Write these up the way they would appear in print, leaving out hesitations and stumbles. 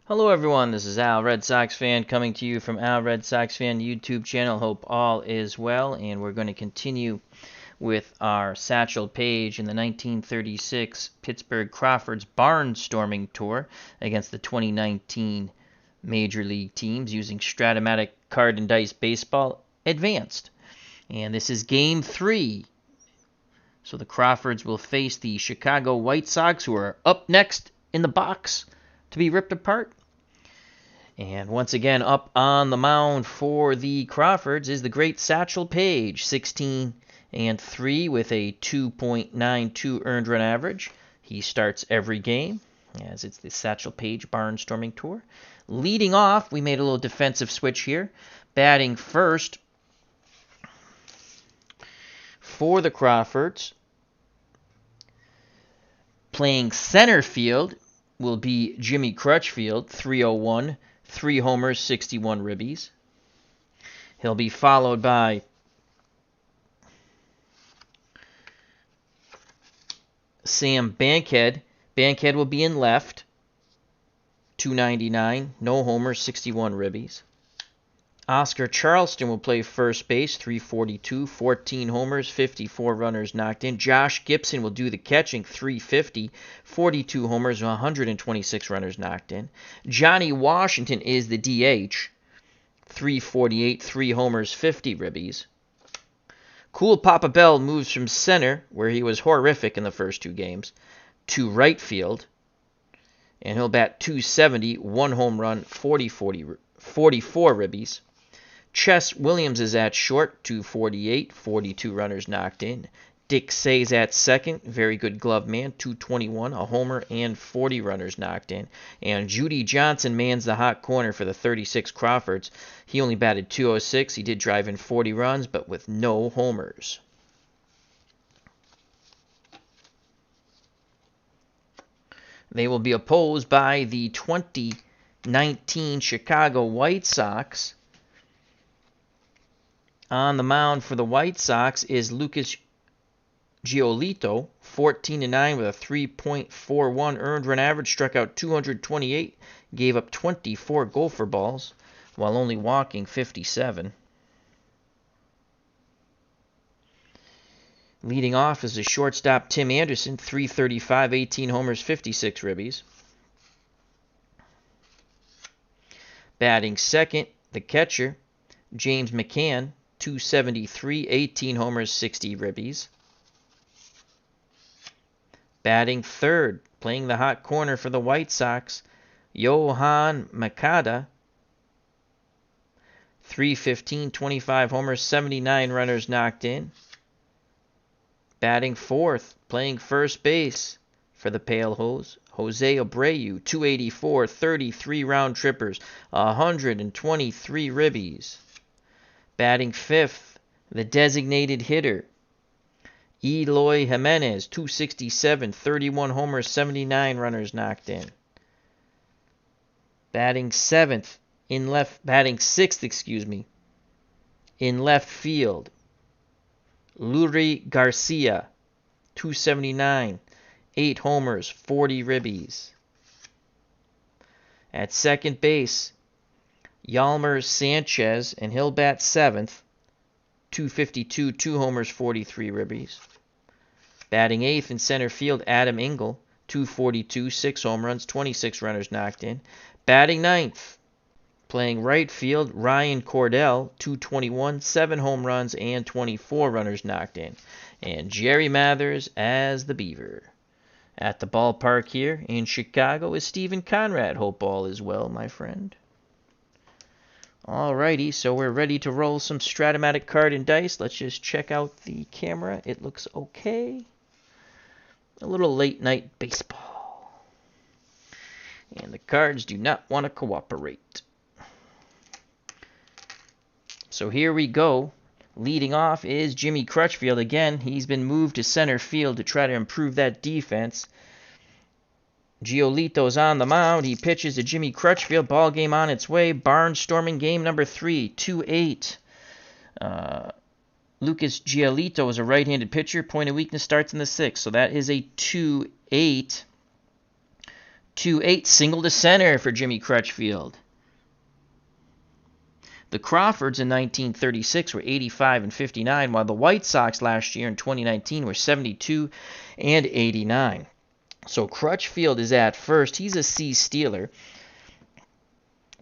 Hello everyone, this is Al, Red Sox fan, coming to you from Al Red Sox Fan YouTube channel. Hope all is well, and we're going to continue with our Satchel Paige in the 1936 Pittsburgh Crawfords barnstorming tour against the 2019 Major League teams using Strat-O-Matic Card&Dice Baseball Advanced. And this is Game 3. So the Crawfords will face the Chicago White Sox, who are up next in the box to be ripped apart. And once again, up on the mound for the Crawfords is the great Satchel Paige, 16-3 with a 2.92 earned run average. He starts every game, as it's the Satchel Paige barnstorming tour. Leading off, we made a little defensive switch here. Batting first for the Crawfords, playing center field, will be Jimmy Crutchfield, 301, 3 homers, 61 ribbies. He'll be followed by Sam Bankhead. Bankhead will be in left, 299, no homers, 61 ribbies. Oscar Charleston will play first base, 342, 14 homers, 54 runners knocked in. Josh Gibson will do the catching, 350, 42 homers, 126 runners knocked in. Johnny Washington is the DH, 348, 3 homers, 50 ribbies. Cool Papa Bell moves from center, where he was horrific in the first 2 games, to right field, and he'll bat 270, 1 home run, 44 ribbies. Chess Williams is at short, 248, 42 runners knocked in. Dick Say's at second, very good glove man, 221, a homer and 40 runners knocked in. And Judy Johnson mans the hot corner for the 36 Crawfords. He only batted 206. He did drive in 40 runs, but with no homers. They will be opposed by the 2019 Chicago White Sox. On the mound for the White Sox is Lucas Gio Leto, 14-9 with a 3.41 earned run average, struck out 228, gave up 24 gopher balls while only walking 57. Leading off is the shortstop Tim Anderson, 335, 18 homers, 56 ribbies. Batting second, the catcher, James Mccain, 273, 18 homers, 60 ribbies. Batting third, playing the hot corner for the White Sox, Yohan Moncada, 315, 25 homers, 79 runners knocked in. Batting fourth, playing first base for the Pale Hose, Jose Abreu, 284, 33 round trippers, 123 ribbies. Batting fifth, the designated hitter, Eloy Jimenez, 267, 31 homers, 79 runners knocked in. Batting sixth, in left field, Leury Garcia, 279, 8 homers, 40 ribbies. At second base, Yalmer Sanchez, and he'll bat 7th, 252, 2 homers, 43 ribbies. Batting 8th in center field, Adam Engel, 242, 6 home runs, 26 runners knocked in. Batting 9th, playing right field, Ryan Cordell, 221, 7 home runs, and 24 runners knocked in. And Jerry Mathers as the Beaver. At the ballpark here in Chicago is Stephen Conrad. Hope all is well, my friend. Alrighty, so we're ready to roll some Stratomatic Card&Dice. Let's just check out the camera. It looks okay. A little late night baseball. And the cards do not want to cooperate. So here we go. Leading off is Jimmy Crutchfield. Again, he's been moved to center field to try to improve that defense. Gio Leto's on the mound. He pitches to Jimmy Crutchfield. Ball game on its way. Barnstorming game number 3, 2-8. Lucas Giolito is a right-handed pitcher. Point of weakness starts in the 6th. So that is a 2-8. 2-8, single to center for Jimmy Crutchfield. The Crawfords in 1936 were 85 and 59, while the White Sox last year in 2019 were 72 and 89. So Crutchfield is at first. He's a C stealer.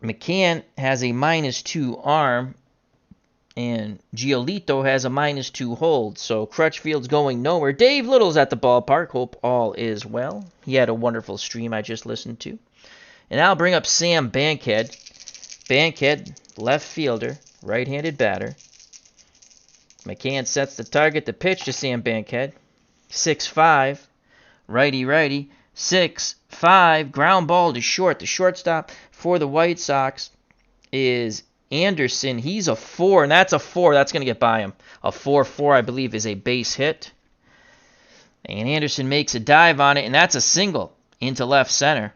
Mccain has a -2 arm, and Gio Leto has a -2 hold. So Crutchfield's going nowhere. Dave Little's at the ballpark. Hope all is well. He had a wonderful stream I just listened to. And I'll bring up Sam Bankhead. Bankhead, left fielder, right-handed batter. McCann sets the target. The pitch to Sam Bankhead. 6-5. Righty-righty. 6-5. Ground ball to short. The shortstop for the White Sox is Anderson. He's a 4, and that's a 4. That's going to get by him. A 4-4, I believe, is a base hit. And Anderson makes a dive on it, and that's a single into left center.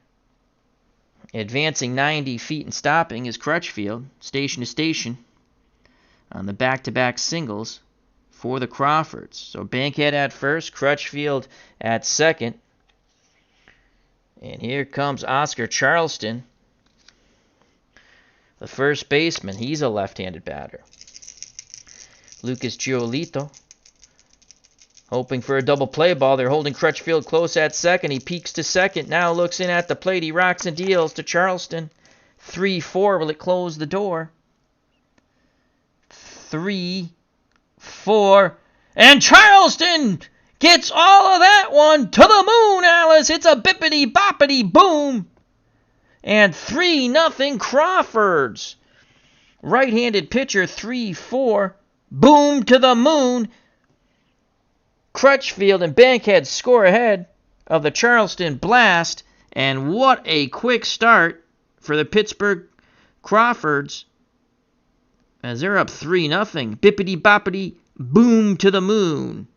Advancing 90 feet and stopping is Crutchfield, station to station, on the back-to-back singles for the Crawfords. So Bankhead at first, Crutchfield at second. And here comes Oscar Charleston, the first baseman. He's a left-handed batter. Lucas Giolito, hoping for a double play ball. They're holding Crutchfield close at second. He peeks to second. Now looks in at the plate. He rocks and deals to Charleston. 3-4. Will it close the door? 3-4. And Charleston gets all of that one to the moon, Alice. It's a bippity-boppity boom. And 3-0 Crawfords. Right-handed pitcher, 3-4. Boom to the moon. Crutchfield and Bankhead score ahead of the Charleston Blast. And what a quick start for the Pittsburgh Crawfords, as they're up 3-0. Bippity-boppity, boom to the moon.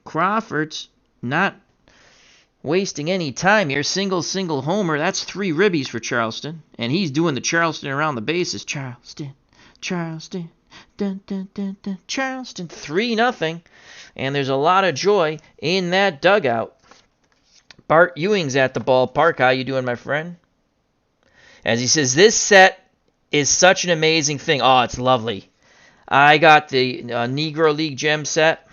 Crawfords not wasting any time here. Single homer. That's 3 ribbies for Charleston. And he's doing the Charleston around the bases. Charleston. Dun, dun, dun, dun. Charleston, 3-0. And there's a lot of joy in that dugout. Bart Ewing's at the ballpark. How you doing, my friend? As he says, this set is such an amazing thing. Oh, it's lovely. I got the Negro League gem set.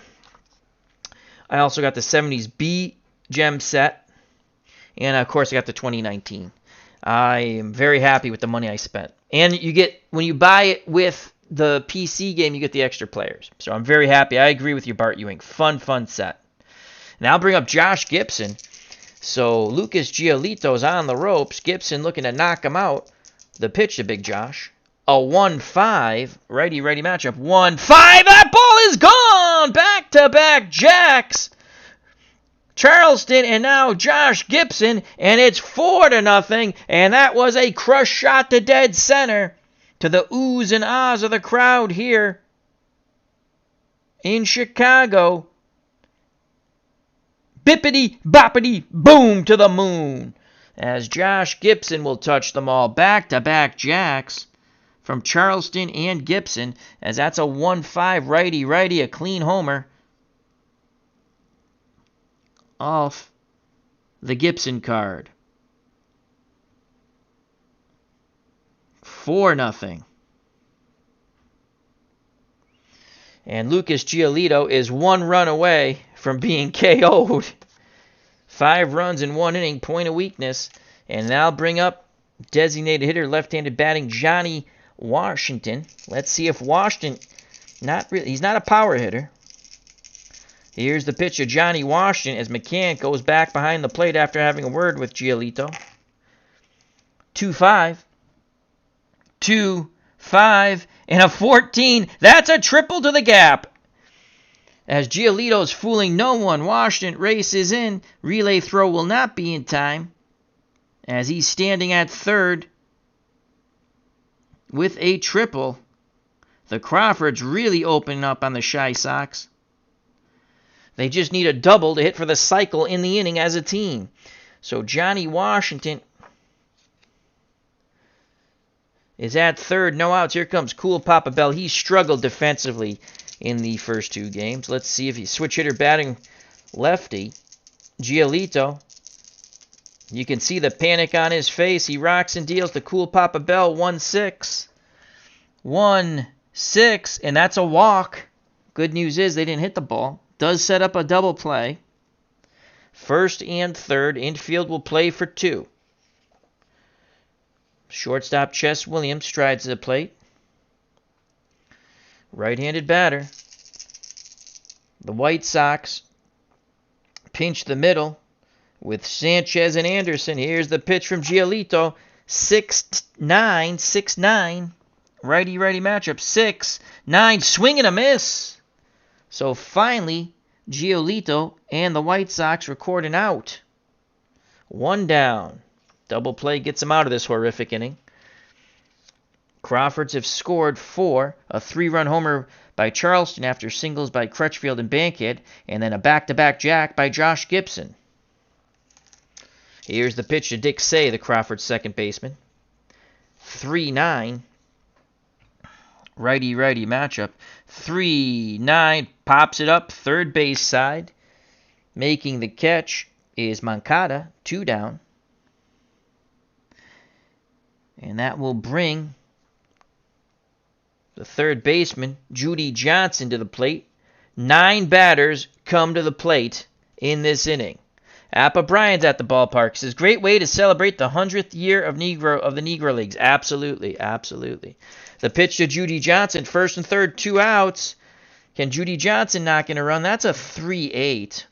I also got the 70s B gem set. And, of course, I got the 2019. I am very happy with the money I spent. And you get, when you buy it with the PC game, you get the extra players. So I'm very happy. I agree with you, Bart Ewing. Fun set. Now I'll bring up Josh Gibson. So Lucas Giolito's on the ropes. Gibson looking to knock him out. The pitch to Big Josh. A 1-5. Righty-righty matchup. 1-5. That ball is gone! Back-to-back jacks. Charleston and now Josh Gibson. And it's 4-0. And that was a crush shot to dead center. To the oohs and ahs of the crowd here in Chicago. Bippity-boppity boom to the moon. As Josh Gibson will touch them all. Back-to-back jacks from Charleston and Gibson. As that's a 1-5 righty-righty, a clean homer off the Gibson card. 4-0. And Lucas Giolito is 1 run away from being KO'd. 5 runs in 1 inning, point of weakness. And now bring up designated hitter, left-handed batting, Johnny Washington. Let's see if Washington, he's not a power hitter. Here's the pitch of Johnny Washington as McCann goes back behind the plate after having a word with Giolito. 2-5. 2-5, and a 14. That's a triple to the gap. As Giolito's fooling no one, Washington races in. Relay throw will not be in time, as he's standing at third with a triple. The Crawfords really opening up on the Shy Sox. They just need a double to hit for the cycle in the inning as a team. So Johnny Washington is at third, no outs. Here comes Cool Papa Bell. He struggled defensively in the first 2 games. Let's see if he's switch hitter batting lefty. Giolito You can see the panic on his face. He rocks and deals the cool Papa Bell. 1-6. 1-6. And that's a walk. Good news is they didn't hit the ball. Does set up a double play. First and third. Infield will play for 2. Shortstop Chess Williams strides to the plate. Right-handed batter. The White Sox pinch the middle with Sanchez and Anderson. Here's the pitch from Gio Leto. 6-9. Righty-righty matchup. 6-9. Swing and a miss. So finally, Gio Leto and the White Sox record an out. 1 down. Double play gets them out of this horrific inning. Crawfords have scored 4. A 3-run homer by Charleston after singles by Crutchfield and Bankhead, and then a back-to-back jack by Josh Gibson. Here's the pitch to Dick Say, the Crawfords second baseman. 3-9. Righty-righty matchup. 3-9. Pops it up, third base side. Making the catch is Moncada, 2 down. And that will bring the third baseman, Judy Johnson, to the plate. 9 batters come to the plate in this inning. Appa Bryant's at the ballpark. Says, great way to celebrate the 100th year of the Negro Leagues. Absolutely, absolutely. The pitch to Judy Johnson, first and third, 2 outs. Can Judy Johnson knock in a run? That's a 3-8.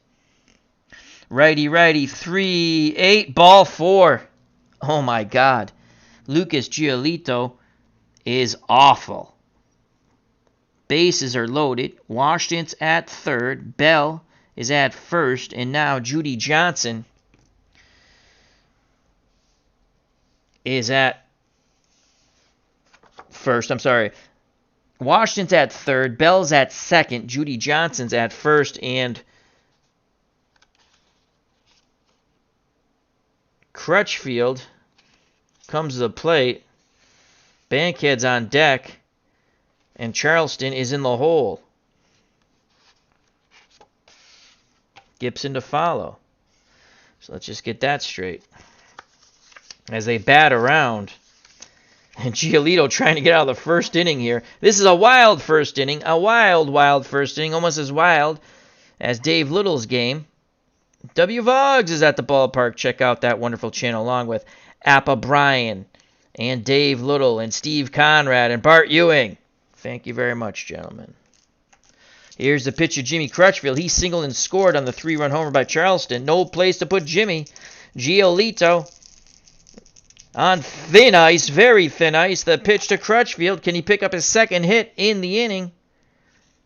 Righty, 3-8. Ball 4. Oh, my God. Lucas Giolito is awful. Bases are loaded. Washington's at third. Bell is at first. And now Judy Johnson is at first. I'm sorry. Washington's at third. Bell's at second. Judy Johnson's at first. And Crutchfield comes to the plate. Bankhead's on deck. And Charleston is in the hole. Gibson to follow. So let's just get that straight. As they bat around. And Giolito trying to get out of the first inning here. This is a wild first inning. A wild first inning. Almost as wild as Dave Little's game. W. Vogs is at the ballpark. Check out that wonderful channel along with Appa Bryan and Dave Little and Steve Conrad and Bart Ewing. Thank you very much, gentlemen. Here's the pitch of Jimmy Crutchfield. He singled and scored on the 3-run homer by Charleston. No place to put Jimmy. Gio Leto on thin ice, very thin ice. The pitch to Crutchfield. Can he pick up his second hit in the inning?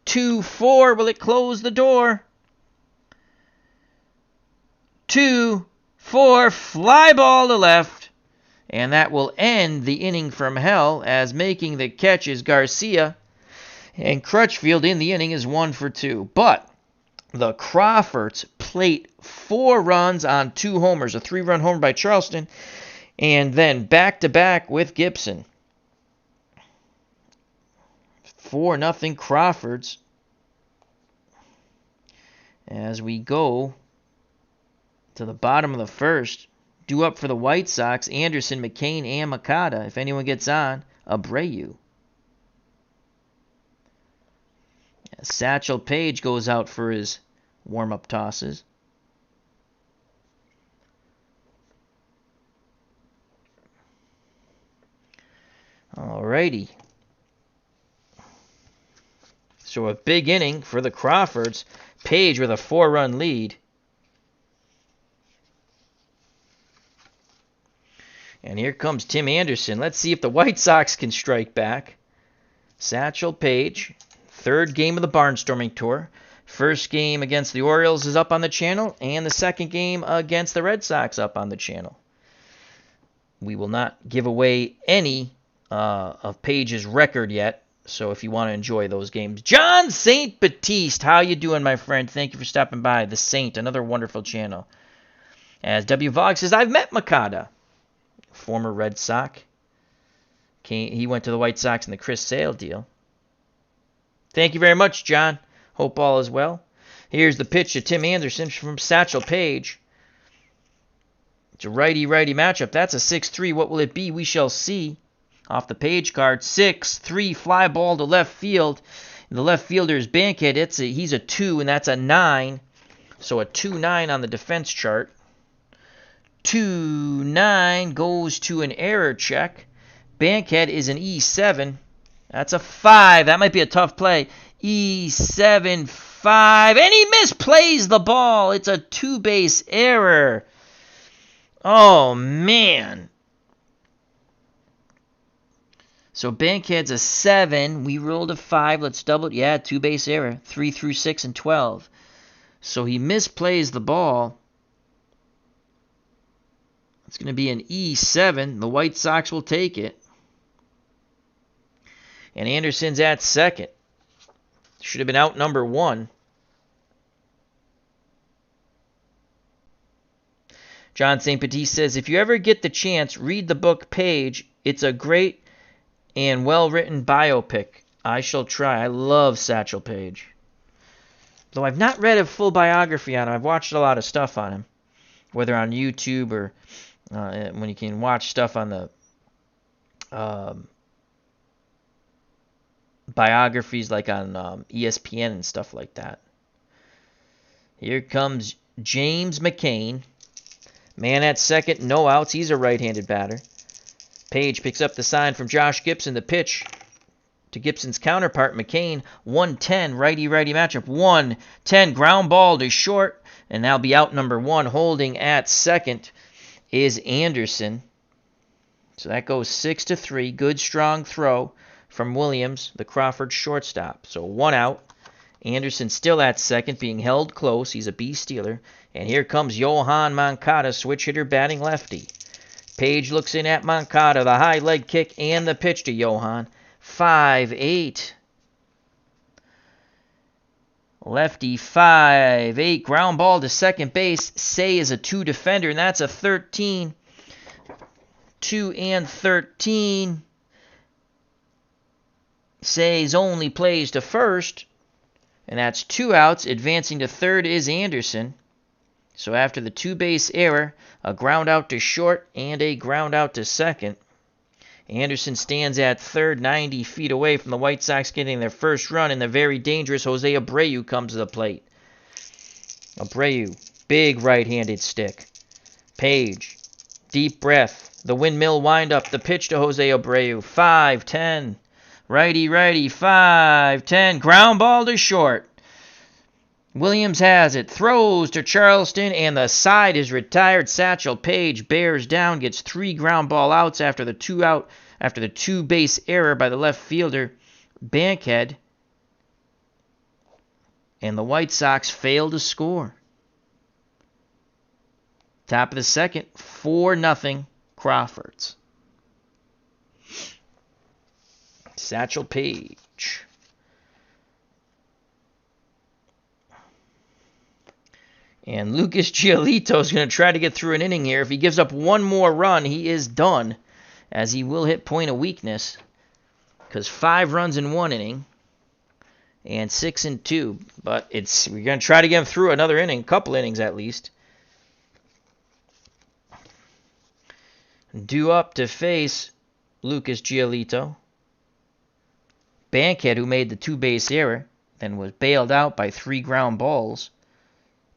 2-4. Will it close the door? 2-4. Fly ball to left. And that will end the inning from hell, as making the catch is Garcia. And Crutchfield in the inning is 1 for 2. But the Crawfords plate 4 runs on 2 homers. A 3-run homer by Charleston. And then back-to-back with Gibson. 4-0 Crawfords. As we go to the bottom of the first. Due up for the White Sox, Anderson, McCain, and Moncada. If anyone gets on, Abreu. Satchel Paige goes out for his warm-up tosses. Alrighty. So a big inning for the Crawfords. Paige with a 4-run lead. And here comes Tim Anderson. Let's see if the White Sox can strike back. Satchel Paige, 3rd game of the Barnstorming Tour. First game against the Orioles is up on the channel, and the second game against the Red Sox up on the channel. We will not give away any of Paige's record yet, so if you want to enjoy those games. John St. Baptiste, how you doing, my friend? Thank you for stopping by. The Saint, another wonderful channel. As W. Vog says, I've met Moncada. Former Red Sox. He went to the White Sox in the Chris Sale deal. Thank you very much, John. Hope all is well. Here's the pitch to Tim Anderson from Satchel Paige. It's a righty-righty matchup. That's a 6-3. What will it be? We shall see. Off the page card, 6-3, fly ball to left field. And the left fielder is Bankhead. He's a 2, and that's a 9. So a 2-9 on the defense chart. 2-9 goes to an error check. Bankhead is an E7. That's a 5. That might be a tough play. E7, 5. And he misplays the ball. It's a 2-base error. Oh, man. So Bankhead's a 7. We rolled a 5. Let's double it. Yeah, 2-base error. 3 through 6 and 12. So he misplays the ball. It's going to be an E7. The White Sox will take it. And Anderson's at second. Should have been out number 1. John St. Petit says, if you ever get the chance, read the book Paige. It's a great and well-written biopic. I shall try. I love Satchel Paige. Though I've not read a full biography on him. I've watched a lot of stuff on him. Whether on YouTube or when you can watch stuff on the biographies like on ESPN and stuff like that. Here comes James McCain. Man at second, no outs. He's a right-handed batter. Paige picks up the sign from Josh Gibson. The pitch to Gibson's counterpart, McCain. 1-10, righty-righty matchup. 1-10, ground ball to short. And now be out number 1. Holding at second is Anderson. So that goes 6-3. Good, strong throw from Williams, the Crawford shortstop. So 1 out. Anderson still at second, being held close. He's a B-stealer. And here comes Yohan Moncada, switch hitter, batting lefty. Paige looks in at Moncada, the high leg kick and the pitch to Yohan. 5-8. Lefty, 5-8. Ground ball to second base. Say is a 2 defender, and that's a 13. 2 and 13. Say's only plays to first, and that's 2 outs. Advancing to third is Anderson. So after the 2-base error, a ground out to short and a ground out to second, Anderson stands at third, 90 feet away from the White Sox getting their first run, and the very dangerous Jose Abreu comes to the plate. Abreu, big right-handed stick. Paige, deep breath. The windmill windup, the pitch to Jose Abreu. 5-10. Righty-righty, 5-10. Ground ball to short. Williams has it, throws to Charleston, and the side is retired. Satchel Paige bears down, gets 3 ground ball outs after the 2-base error by the left fielder, Bankhead. And the White Sox fail to score. Top of the second, 4-0 Crawfords. Satchel Paige. And Lucas Giolito is going to try to get through an inning here. If he gives up one more run, he is done, as he will hit point of weakness, because 5 runs in 1 inning and 6 in 2. But we're going to try to get him through another inning, couple innings at least. Due up to face Lucas Giolito. Bankhead, who made the 2-base error, then was bailed out by 3 ground balls,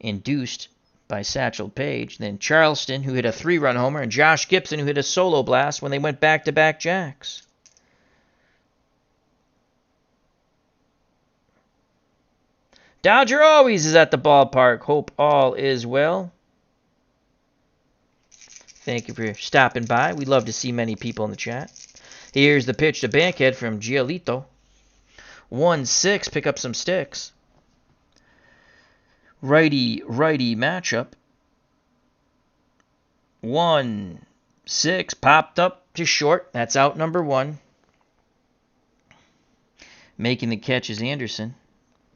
induced by Satchel Paige. Then Charleston, who hit a 3-run homer, and Josh Gibson, who hit a solo blast when they went back-to-back jacks. Dodger always is at the ballpark. Hope all is well. Thank you for stopping by. We love to see many people in the chat. Here's the pitch to Bankhead from Giolito. 1-6, pick up some sticks. Righty-righty matchup. 1-6, popped up to short. That's out number 1. Making the catch is Anderson.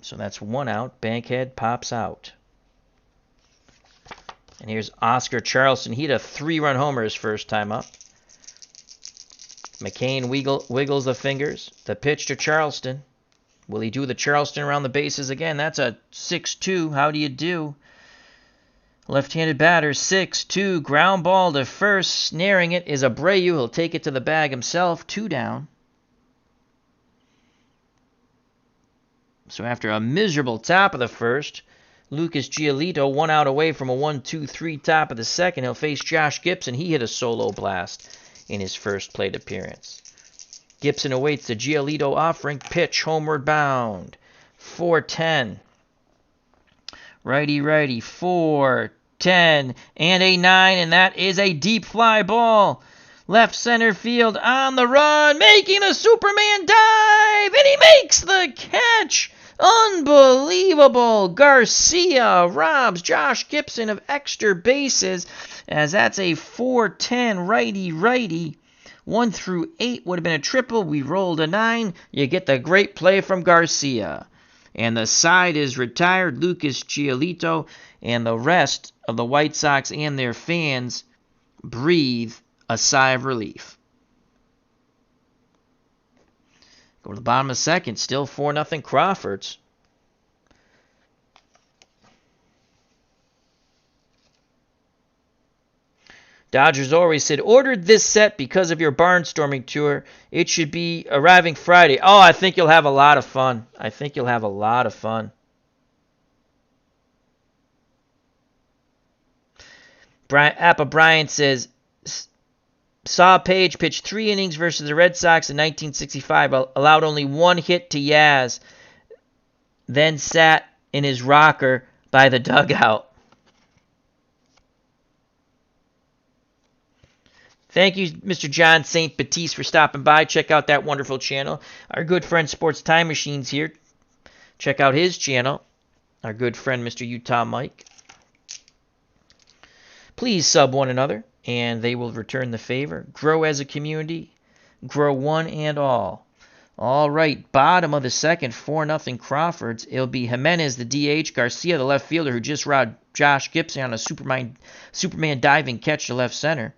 So that's 1 out. Bankhead pops out. And here's Oscar Charleston. He hit a 3-run homer his first time up. Mccain wiggles the fingers. The pitch to Charleston. Will he do the Charleston around the bases again? That's a 6-2. How do you do? Left-handed batter, 6-2, ground ball to first. Snaring it is Abreu. He'll take it to the bag himself. 2 down. So after a miserable top of the first, Lucas Giolito 1 out away from a 1-2-3 top of the second. He'll face Josh Gibson. He hit a solo blast in his first plate appearance. Gibson awaits the Giolito offering. Pitch homeward bound. 4-10. Righty, 4-10, and a 9, and that is a deep fly ball. Left center field on the run, making the Superman dive, and he makes the catch. Unbelievable. Garcia robs Josh Gibson of extra bases, as that's a 4-10 righty. 1 through 8 would have been a triple. We rolled a 9. You get the great play from Garcia. And the side is retired. Lucas Giolito and the rest of the White Sox and their fans breathe a sigh of relief. Go to the bottom of the second. Still 4-0 Crawfords. Dodgers always said, ordered this set because of your barnstorming tour. It should be arriving Friday. Oh, I think you'll have a lot of fun. Appa Bryant says, saw Paige pitch 3 innings versus the Red Sox in 1965, allowed only 1 hit to Yaz, then sat in his rocker by the dugout. Thank you, Mr. John St. Baptiste, for stopping by. Check out that wonderful channel. Our good friend Sports Time Machines here. Check out his channel. Our good friend Mr. Utah Mike. Please sub one another, and they will return the favor. Grow as a community. Grow one and all. All right, bottom of the second, 4-0 Crawfords. It'll be Jimenez, the DH, Garcia, the left fielder, who just robbed Josh Gibson on a Superman diving catch to left center.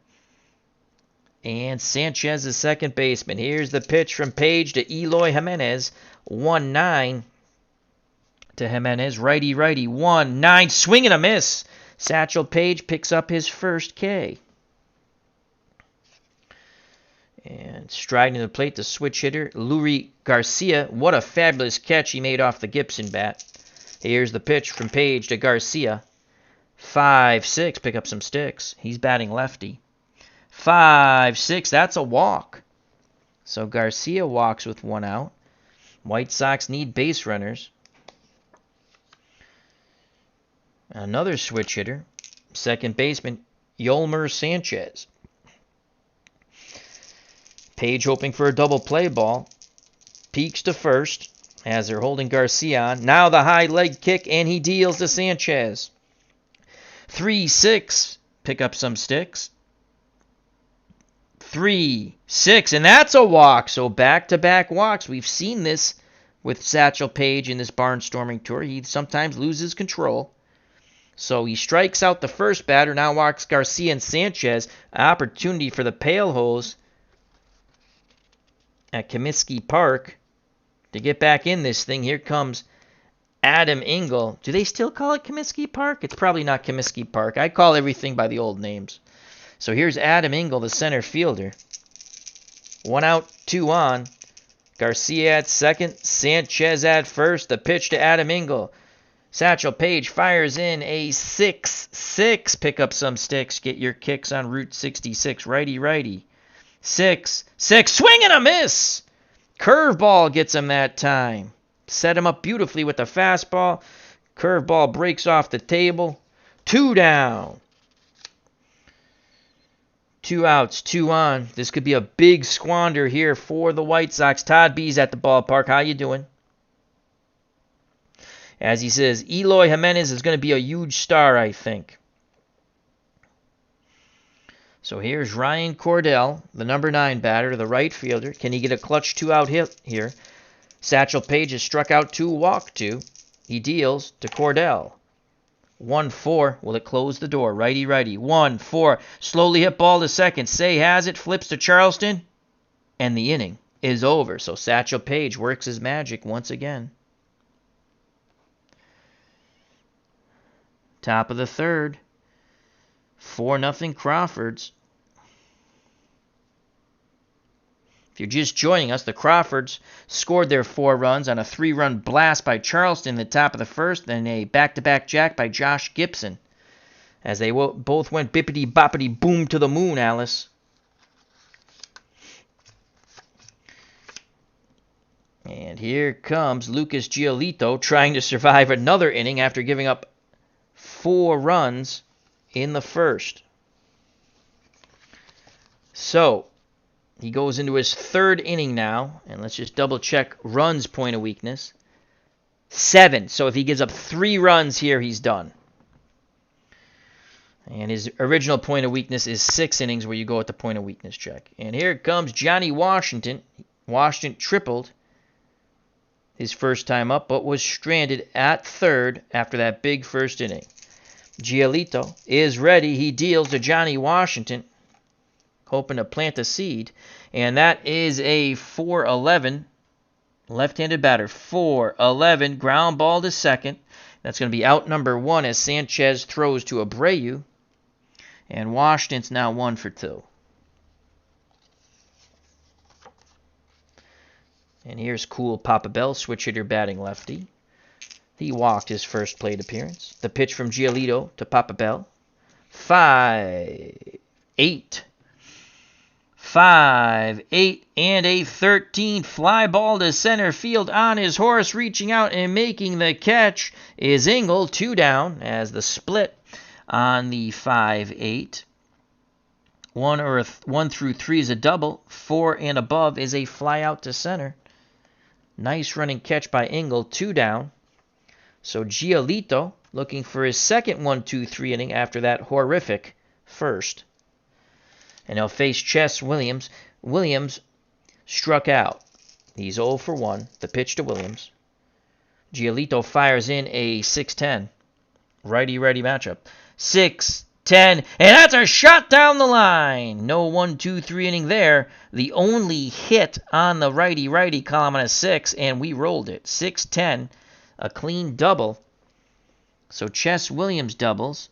And Sanchez, the second baseman. Here's the pitch from Paige to Eloy Jimenez. 1-9 to Jimenez. Righty. 1-9. Swing and a miss. Satchel Paige picks up his first K. And striding to the plate, the switch hitter, Lurie Garcia. What a fabulous catch he made off the Gibson bat. Here's the pitch from Paige to Garcia. 5-6. Pick up some sticks. He's batting lefty. 5-6, that's a walk. So Garcia walks with 1 out. White Sox need base runners. Another switch hitter, second baseman, Yolmer Sanchez. Paige hoping for a double play ball. Peeks to first as they're holding Garcia on. Now the high leg kick, and he deals to Sanchez. 3-6, pick up some sticks. 3-6, and that's a walk. So back-to-back walks. We've seen this with Satchel Paige in this barnstorming tour. He sometimes loses control. So he strikes out the first batter. Now walks Garcia and Sanchez. Opportunity for the Pale Hose at Comiskey Park to get back in this thing. Here comes Adam Engel. Do they still call it Comiskey Park? It's probably not Comiskey Park. I call everything by the old names. So here's Adam Engel, the center fielder. 1 out, 2 on. Garcia at second, Sanchez at first. The pitch to Adam Engel. Satchel Paige fires in a 6-6. Pick up some sticks. Get your kicks on Route 66. Righty. 6-6. Swing and a miss. Curveball gets him that time. Set him up beautifully with the fastball. Curveball breaks off the table. 2 down. 2 outs, 2 on. This could be a big squander here for the White Sox. Todd B's at the ballpark. How you doing? As he says, Eloy Jimenez is going to be a huge star, I think. So here's Ryan Cordell, the number 9 batter, the right fielder. Can he get a clutch 2-out hit here? Satchel Paige has struck out 2, walked 2. He deals to Cordell. 1-4. Will it close the door? Righty. 1-4. Slowly hit ball to second. Say has it. Flips to Charleston. And the inning is over. So Satchel Paige works his magic once again. Top of the third. 4-0 Crawfords. If you're just joining us, the Crawfords scored their 4 runs on a 3-run blast by Charleston in the top of the first, and a back-to-back jack by Josh Gibson. As they both went bippity-boppity-boom to the moon, Alice. And here comes Lucas Gio Leto trying to survive another inning after giving up 4 runs in the first. So, he goes into his 3rd inning now, and let's just double check runs point of weakness. 7. So if he gives up 3 runs here, he's done. And his original point of weakness is 6 innings where you go at the point of weakness check. And here comes Johnny Washington. Washington tripled his first time up, but was stranded at 3rd after that big first inning. Gio Leto is ready. He deals to Johnny Washington, hoping to plant a seed. And that is a 4-11 left-handed batter. 4-11 ground ball to second. That's going to be out number 1 as Sanchez throws to Abreu. And Washington's now 1 for 2. And here's cool Papa Bell, switch hitter batting lefty. He walked his first plate appearance. The pitch from Gio Leto to Papa Bell. 5-8. 5-8 and a 13 fly ball to center field on his horse. Reaching out and making the catch is Engel. 2 down as the split on the 5-8. 1 through 3 is a double. 4 and above is a fly out to center. Nice running catch by Engel. 2 down. So Gio Leto looking for his second 1-2-3 inning after that horrific first. And he'll face Chess Williams. Williams struck out. He's 0 for 1. The pitch to Williams. Gio Leto fires in a 6-10. Righty-righty matchup. 6-10. And that's a shot down the line. No 1-2-3 inning there. The only hit on the righty-righty column on a 6. And we rolled it. 6-10. A clean double. So Chess Williams doubles.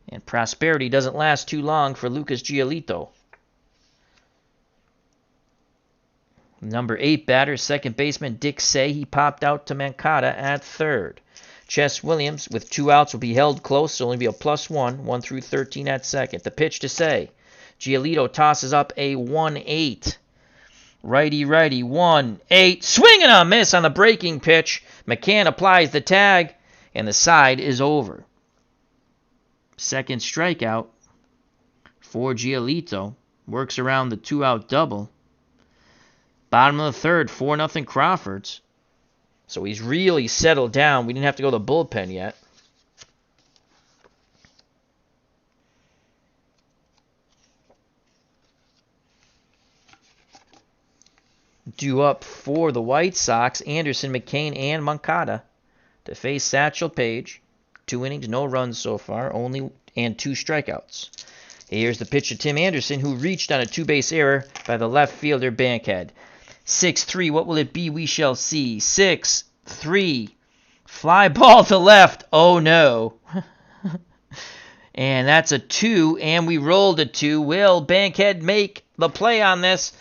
And prosperity doesn't last too long for Lucas Gio Leto. Number 8 batter, second baseman Dick Say. He popped out to Mancada at 3rd. Chess Williams with 2 outs will be held close. So only be a +1. 1 through 13 at 2nd. The pitch to Say. Gio Leto tosses up a 1-8. Righty-righty 1-8. Swing and a miss on the breaking pitch. Mccain applies the tag. And the side is over. Second strikeout for Gio Leto. Works around the 2-out double. Bottom of the 3rd, 4-0 Crawfords. So he's really settled down. We didn't have to go to the bullpen yet. Due up for the White Sox, Anderson, McCain, and Moncada to face Satchel Paige. 2 innings, no runs so far, and 2 strikeouts. Here's the pitch to Tim Anderson, who reached on a 2-base error by the left fielder Bankhead. 6-3, what will it be? We shall see. 6-3, fly ball to left. Oh no. And that's a 2, and we rolled a 2. Will Bankhead make the play on this?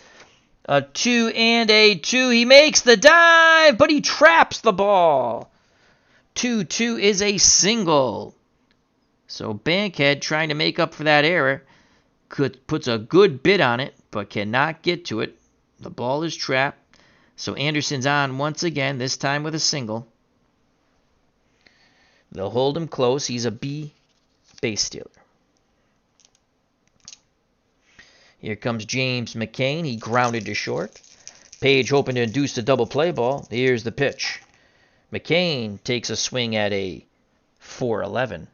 A 2 and a 2. He makes the dive, but he traps the ball. 2-2 is a single. So Bankhead, trying to make up for that error, puts a good bid on it, but cannot get to it. The ball is trapped. So Anderson's on once again, this time with a single. They'll hold him close. He's a B base stealer. Here comes James McCain. He grounded to short. Paige hoping to induce the double play ball. Here's the pitch. McCain takes a swing at a 4-11.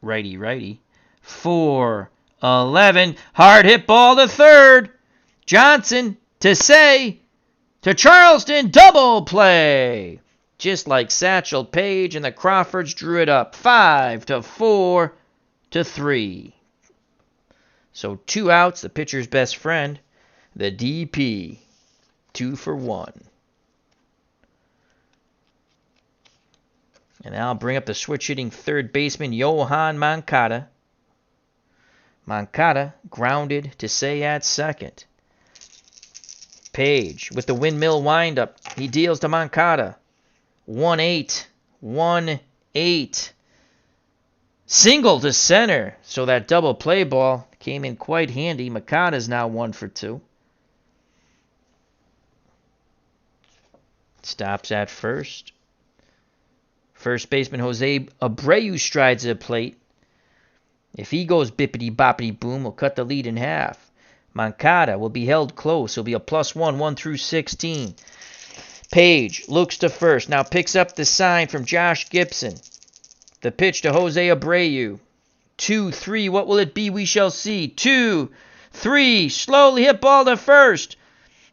Righty-righty. 4-11. Hard hit ball to 3rd. Johnson to Say. To Charleston. Double play. Just like Satchel Paige, and the Crawfords drew it up. 5-4 to 3. So 2 outs, the pitcher's best friend. The DP. 2 for 1. And I'll bring up the switch-hitting third baseman, Yohan Moncada. Moncada grounded to say at second. Paige with the windmill windup. He deals to Moncada. 1-8. 1-8. Single to center. So that double play ball came in quite handy. Moncada's now 1 for 2. Stops at first. First baseman Jose Abreu strides to the plate. If he goes bippity-boppity-boom, we'll cut the lead in half. Moncada will be held close. He'll be a +1, 1 through 16. Paige looks to first. Now picks up the sign from Josh Gibson. The pitch to Jose Abreu. 2-3. What will it be? We shall see. 2-3. Slowly hit ball to first.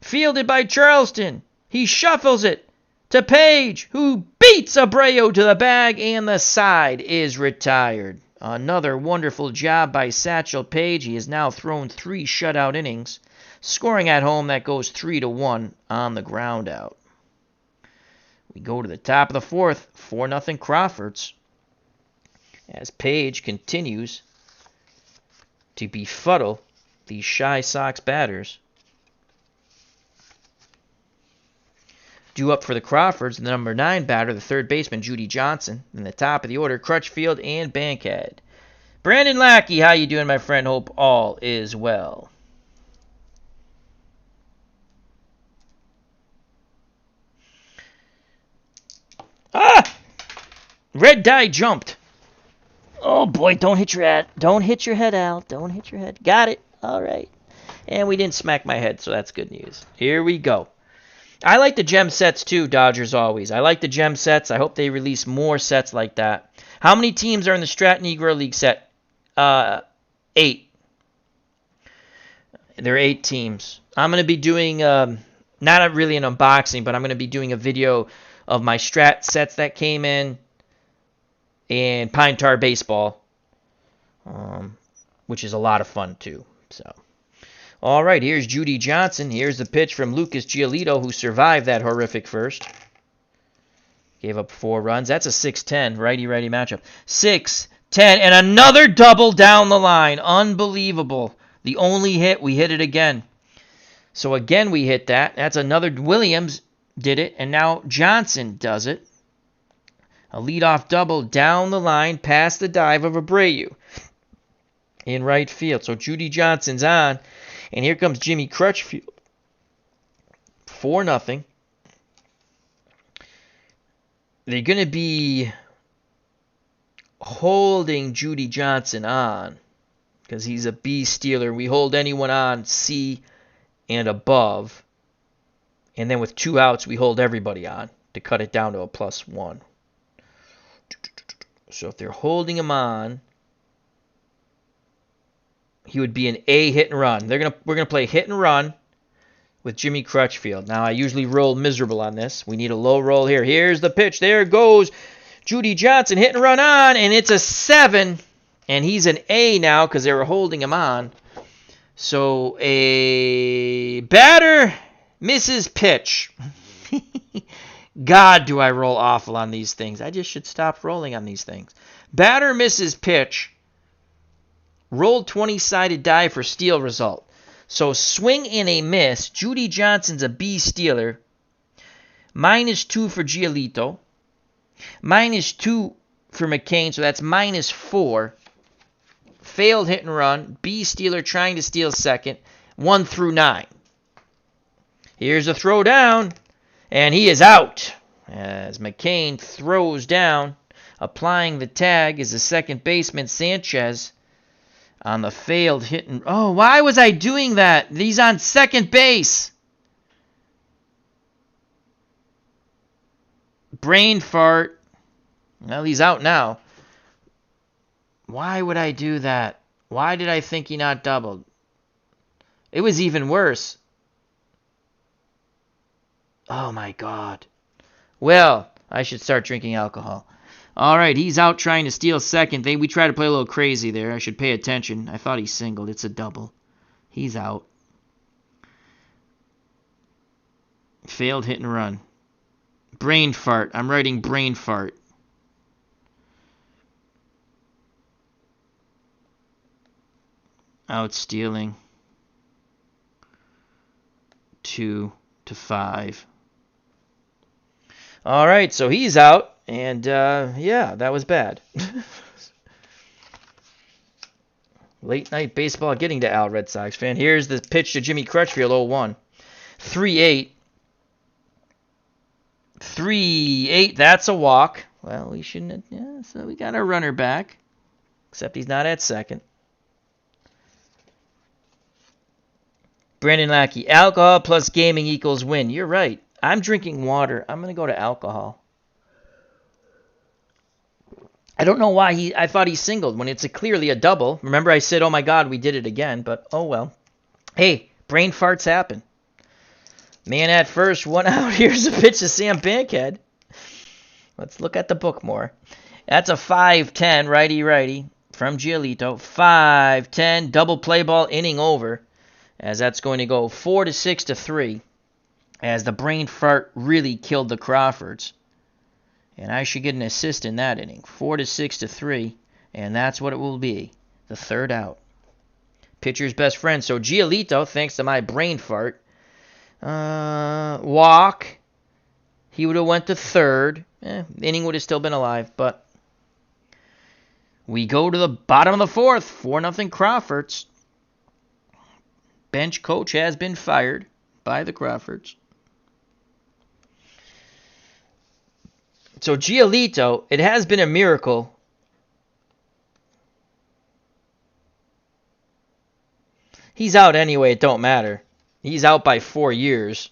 Fielded by Charleston. He shuffles it to Paige, who beats Abreu to the bag, and the side is retired. Another wonderful job by Satchel Paige. He has now thrown 3 shutout innings. Scoring at home, that goes 3-1 on the ground out. We go to the top of the fourth, 4-0 Crawfords. As Paige continues to befuddle these shy Sox batters. Due up for the Crawfords, the number 9 batter, the third baseman, Judy Johnson. In the top of the order, Crutchfield and Bankhead. Brandon Lackey, how you doing, my friend? Hope all is well. Red die jumped. Oh, boy, don't hit your head. Don't hit your head, Al. Don't hit your head. Got it. All right. And we didn't smack my head, so that's good news. Here we go. I like the gem sets too, Dodgers always. I like the gem sets. I hope they release more sets like that. How many teams are in the Strat-Negro League set? 8. There are 8 teams. I'm going to be doing, not really an unboxing, but I'm going to be doing a video of my Strat sets that came in and Pine Tar Baseball, which is a lot of fun too. So. All right, here's Judy Johnson. Here's the pitch from Lucas Gio Leto, who survived that horrific first. Gave up 4 runs. That's a 6-10 righty-righty matchup. 6-10, and another double down the line. Unbelievable. The only hit, we hit it again. So again, we hit that. That's another. Williams did it, and now Johnson does it. A leadoff double down the line past the dive of Abreu in right field. So Judy Johnson's on. And here comes Jimmy Crutchfield. 4-0. They're going to be holding Judy Johnson on because he's a B stealer. We hold anyone on C and above. And then with 2 outs, we hold everybody on to cut it down to a +1. So if they're holding him on, he would be an A hit and run. We're gonna play hit and run with Jimmy Crutchfield. Now I usually roll miserable on this. We need a low roll here. Here's the pitch. There goes Judy Johnson, hit and run on, and it's a 7. And he's an A now because they were holding him on. So a batter misses pitch. God, do I roll awful on these things. I just should stop rolling on these things. Batter misses pitch. Rolled 20-sided die for steal result. So swing and a miss. Judy Johnson's a B stealer. -2 for Gio Leto. -2 for Mccain, so that's -4. Failed hit and run. B stealer trying to steal second. 1 through 9. Here's a throw down. And he is out. As Mccain throws down. Applying the tag is the second baseman, Sanchez. On the failed hit and... Oh, why was I doing that? He's on second base. Brain fart. Well, he's out now. Why would I do that? Why did I think he not doubled? It was even worse. Oh, my God. Well, I should start drinking alcohol. All right, he's out trying to steal second. We try to play a little crazy there. I should pay attention. I thought he singled. It's a double. He's out. Failed hit and run. Brain fart. I'm writing brain fart. Out stealing 2-5. All right, so he's out. And, yeah, that was bad. Late night baseball getting to Al, Red Sox fan. Here's the pitch to Jimmy Crutchfield, 0-1. 3-8. 3-8, that's a walk. Well, we shouldn't have, yeah, so we got our runner back. Except he's not at second. Brandon Lackey, alcohol plus gaming equals win. You're right. I'm drinking water. I'm going to go to alcohol. I don't know why I thought he singled when it's clearly a double. Remember I said, oh my God, we did it again, but oh well. Hey, brain farts happen. Man at first, 1 out. Here's a pitch to Sam Bankhead. Let's look at the book more. That's a 5-10 righty-righty from Gio Leto. 5-10 double play ball, inning over. As that's going to go 4-6-3. As the brain fart really killed the Crawfords. And I should get an assist in that inning. 4-6-3. And that's what it will be. The third out. Pitcher's best friend. So Gio Leto, thanks to my brain fart. Walk. He would have went to third. The inning would have still been alive. But we go to the bottom of the fourth. 4-0 Crawfords. Bench coach has been fired by the Crawfords. So Gio Leto, it has been a miracle. He's out anyway, it don't matter. He's out by 4 years.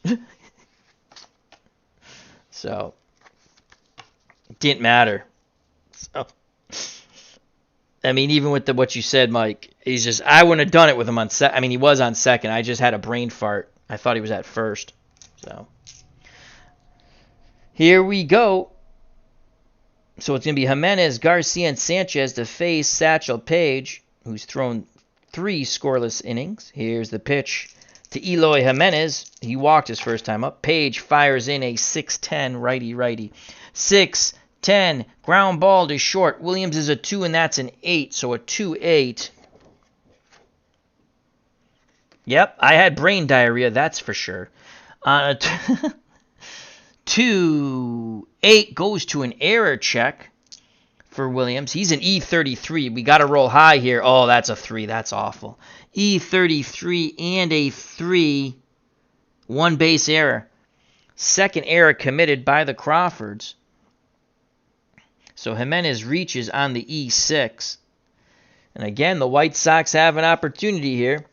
So, it didn't matter. So, I mean, even with what you said, Mike, he's just, I wouldn't have done it with him on second. I mean, he was on second. I just had a brain fart. I thought he was at first. So, here we go. So it's going to be Jimenez, Garcia, and Sanchez to face Satchel Paige, who's thrown 3 scoreless innings. Here's the pitch to Eloy Jimenez. He walked his first time up. Paige fires in a 6-10 righty-righty. 6-10, ground ball to short. Williams is a 2, and that's an 8, so a 2-8. Yep, I had brain diarrhea, that's for sure. 2-8 goes to an error check for Williams. He's an E33. We got to roll high here. Oh, that's a 3. That's awful. E33 and a 3. 1 base error. Second error committed by the Crawfords. So Jimenez reaches on the E6. And again, the White Sox have an opportunity here.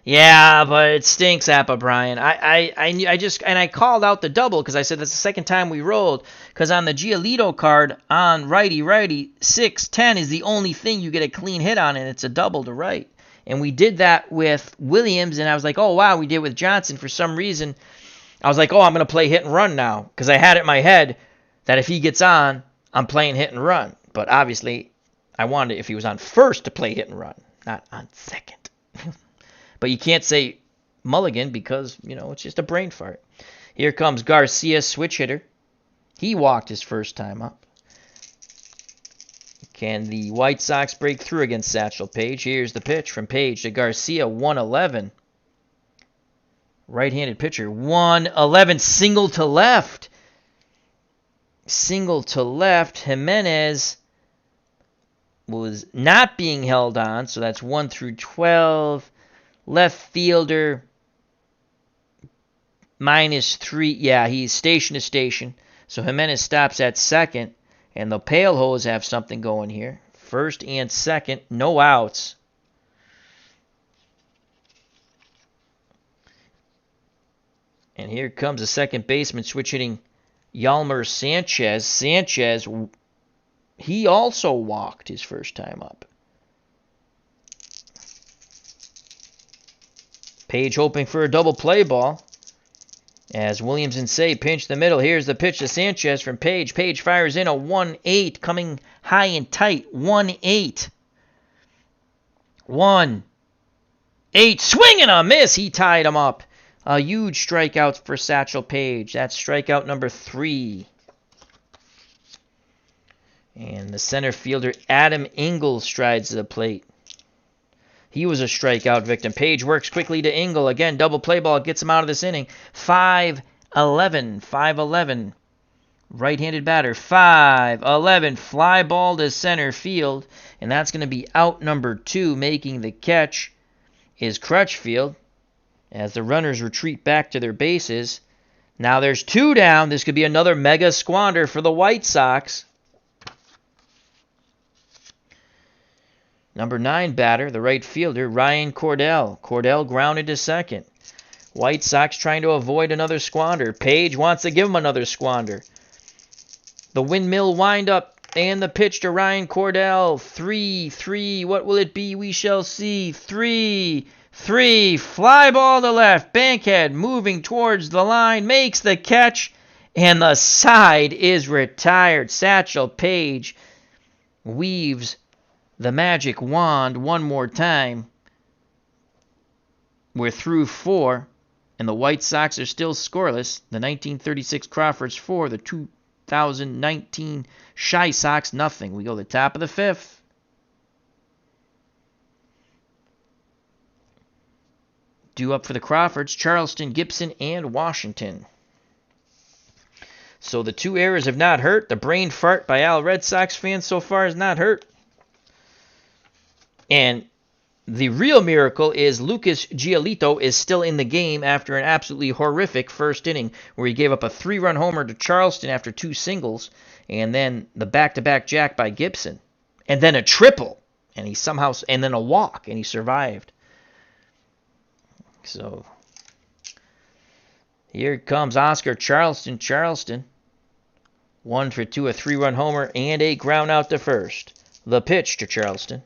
Yeah, but it stinks, Appa Brian. I called out the double because I said that's the second time we rolled. Because on the Gio Leto card on righty 6-10 is the only thing you get a clean hit on, and it's a double to right. And we did that with Williams, and I was like, oh wow, we did it with Johnson. For some reason, I was like, oh, I'm gonna play hit and run now because I had it in my head that if he gets on, I'm playing hit and run. But obviously, I wanted if he was on first to play hit and run, not on second. But you can't say mulligan because, it's just a brain fart. Here comes Garcia, switch hitter. He walked his first time up. Can the White Sox break through against Satchel Paige? Here's the pitch from Paige to Garcia, 1-11. Right-handed pitcher, 1-11, single to left. Single to left. Jimenez was not being held on, so that's 1-12. Left fielder, -3. Yeah, he's station to station. So Jimenez stops at second. And the Pale Hose have something going here. First and second, no outs. And here comes the second baseman switch hitting Yalmer Sanchez. Sanchez, he also walked his first time up. Paige hoping for a double play ball. As Williams and Say pinch the middle. Here's the pitch to Sanchez from Paige. Paige fires in a 1-8, coming high and tight. 1-8. 1-8. Swing and a miss. He tied him up. A huge strikeout for Satchel Paige. That's strikeout number 3. And the center fielder, Adam Engel, strides to the plate. He was a strikeout victim. Paige works quickly to Engel. Again, double play ball gets him out of this inning. 5-11. 5-11. Right-handed batter. 5-11. Fly ball to center field. And that's going to be out number 2. Making the catch is Crutchfield. As the runners retreat back to their bases. Now there's 2 down. This could be another mega squander for the White Sox. Number 9 batter, the right fielder, Ryan Cordell. Cordell grounded to second. White Sox trying to avoid another squander. Paige wants to give him another squander. The windmill windup and the pitch to Ryan Cordell. 3-3. What will it be? We shall see. 3-3. Fly ball to left. Bankhead moving towards the line. Makes the catch. And the side is retired. Satchel Paige weaves the magic wand one more time. We're through 4, and the White Sox are still scoreless. The 1936 Crawfords 4, the 2019 Shy Sox nothing. We go to the top of the 5th. Due up for the Crawfords, Charleston, Gibson, and Washington. So the 2 errors have not hurt. The brain fart by all Red Sox fans so far has not hurt. And the real miracle is Lucas Gio is still in the game after an absolutely horrific first inning where he gave up a 3-run homer to Charleston after 2 singles, and then the back-to-back jack by Gibson, and then a triple, and then a walk, and he survived. So here comes Oscar Charleston. 1 for 2, a 3-run homer, and a ground out to first. The pitch to Charleston.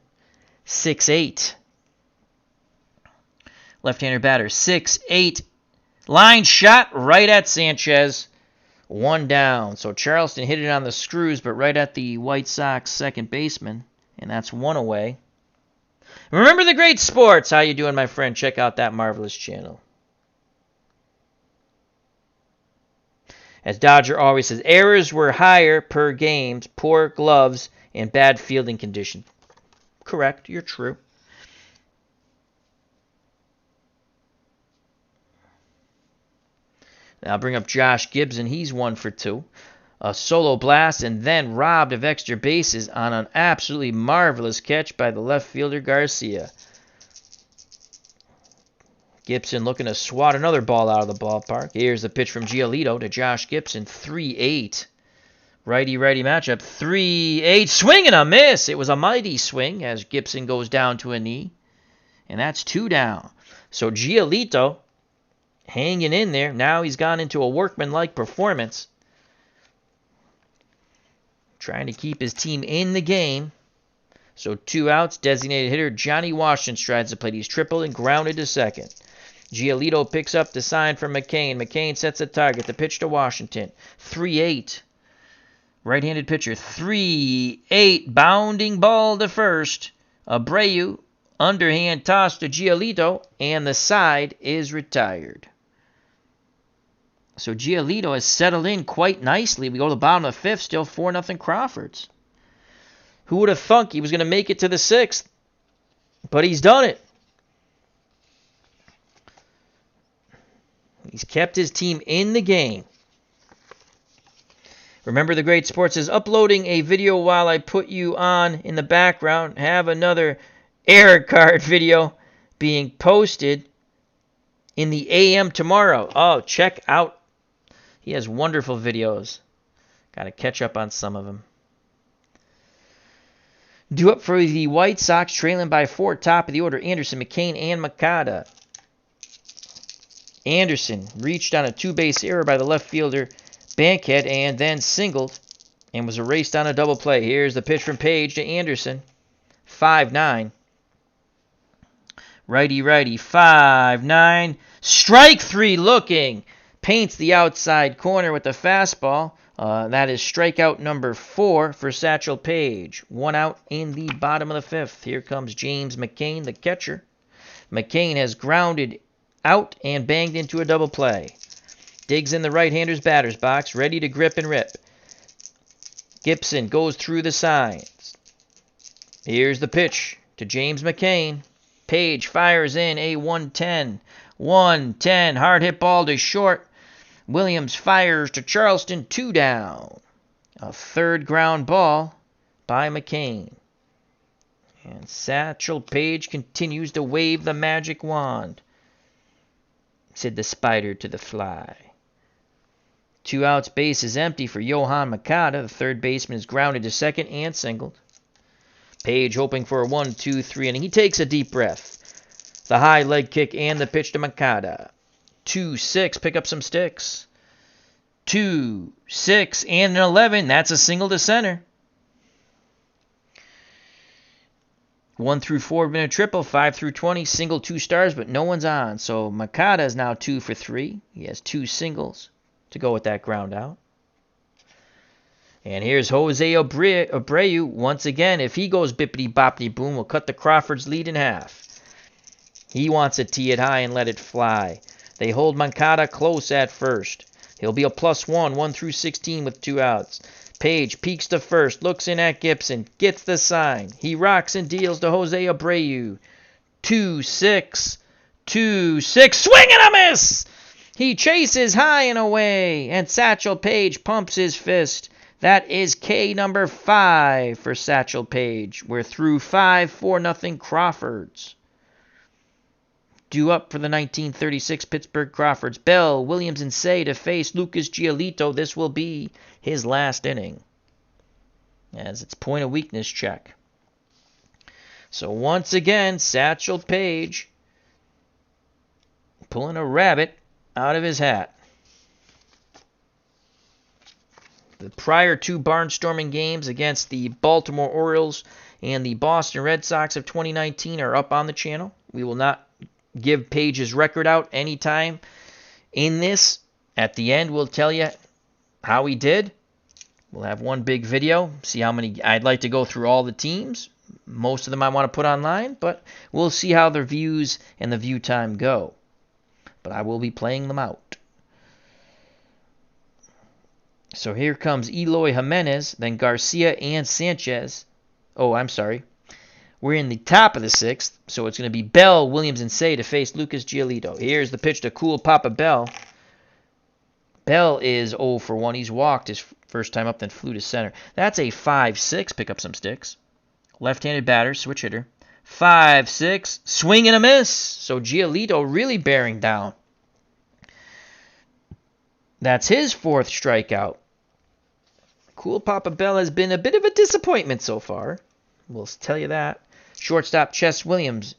6-8. Left-hander batter. 6-8. Line shot right at Sanchez. 1 down. So Charleston hit it on the screws, but right at the White Sox second baseman. And that's 1 away. Remember the great sports. How you doing, my friend? Check out that marvelous channel. As Dodger always says, errors were higher per games, poor gloves, and bad fielding conditions. Correct, you're true. Now I'll bring up Josh Gibson. He's 1 for 2. A solo blast and then robbed of extra bases on an absolutely marvelous catch by the left fielder Garcia. Gibson looking to swat another ball out of the ballpark. Here's the pitch from Gio Leto to Josh Gibson. 3-8. Righty-righty matchup. 3-8. Swing and a miss. It was a mighty swing as Gibson goes down to a knee. And that's 2 down. So Gio Leto hanging in there. Now he's gone into a workmanlike performance. Trying to keep his team in the game. So 2 outs. Designated hitter Johnny Washington strides the plate. He's tripled and grounded to second. Gio Leto picks up the sign from Mccain. Mccain sets a target. The pitch to Washington. 3-8. Right-handed pitcher. 3-8. Bounding ball to first. Abreu. Underhand toss to Gio Leto. And the side is retired. So Gio Leto has settled in quite nicely. We go to the bottom of the 5th. Still 4-0 Crawfords. Who would have thunk he was going to make it to the 6th? But he's done it. He's kept his team in the game. Remember the Great Sports is uploading a video while I put you on in the background. Have another error card video being posted in the AM tomorrow. Oh, check out. He has wonderful videos. Got to catch up on some of them. Due up for the White Sox, trailing by 4, top of the order, Anderson, McCain, and Makata. Anderson reached on a 2-base error by the left fielder Bankhead and then singled and was erased on a double play. Here's the pitch from Paige to Anderson. 5-9. Righty-righty. 5-9. Strike 3 looking. Paints the outside corner with the fastball. That is strikeout number 4 for Satchel Paige. 1 out in the bottom of the 5th. Here comes James McCain, the catcher. McCain has grounded out and banged into a double play. Digs in the right-hander's batter's box, ready to grip and rip. Gibson goes through the signs. Here's the pitch to James Mccain. Paige fires in a 110. 110. Hard hit ball to short. Williams fires to Charleston. 2 down. A third ground ball by Mccain. And Satchel Paige continues to wave the magic wand, said the spider to the fly. 2 outs, base is empty for Yohan Moncada. The third baseman is grounded to second and singled. Paige hoping for a 1-2-3 inning. He takes a deep breath. The high leg kick and the pitch to Moncada. 2-6, pick up some sticks. 2-6 and an 11. That's a single to center. 1 through 4 have been a triple. 5 through 20, single 2 stars, but no one's on. So Moncada is now 2 for 3. He has 2 singles to go with that ground out. And here's Jose Abreu once again. If he goes bippity-boppity-boom, we'll cut the Crawfords lead in half. He wants to tee it high and let it fly. They hold Moncada close at first. He'll be a +1, 1 through 16 with 2 outs. Paige peeks to first, looks in at Gibson, gets the sign. He rocks and deals to Jose Abreu. 2-6, 2-6, swing and a miss! He chases high and away, and Satchel Paige pumps his fist. That is K number 5 for Satchel Paige. We're through 5, 4-0 Crawfords. Due up for the 1936 Pittsburgh Crawfords. Bell, Williams, and Say to face Lucas Giolito. This will be his last inning, as it's point of weakness check. So once again, Satchel Paige pulling a rabbit out of his hat. The prior 2 barnstorming games against the Baltimore Orioles and the Boston Red Sox of 2019 are up on the channel. We will not give Paige's record out anytime in this. At the end, we'll tell you how he did. We'll have one big video, see how many. I'd like to go through all the teams. Most of them I want to put online, but we'll see how the views and the view time go. But I will be playing them out. So here comes Eloy Jimenez, then Garcia and Sanchez. Oh, I'm sorry. We're in the top of the 6th, so it's going to be Bell, Williams, and Say to face Lucas Giolito. Here's the pitch to Cool Papa Bell. Bell is 0 for 1. He's walked his first time up, then flew to center. That's a 5-6. Pick up some sticks. Left-handed batter, switch hitter. 5-6. Swing and a miss. So Giolito really bearing down. That's his 4th strikeout. Cool Papa Bell has been a bit of a disappointment so far. We'll tell you that. Shortstop Chess Williams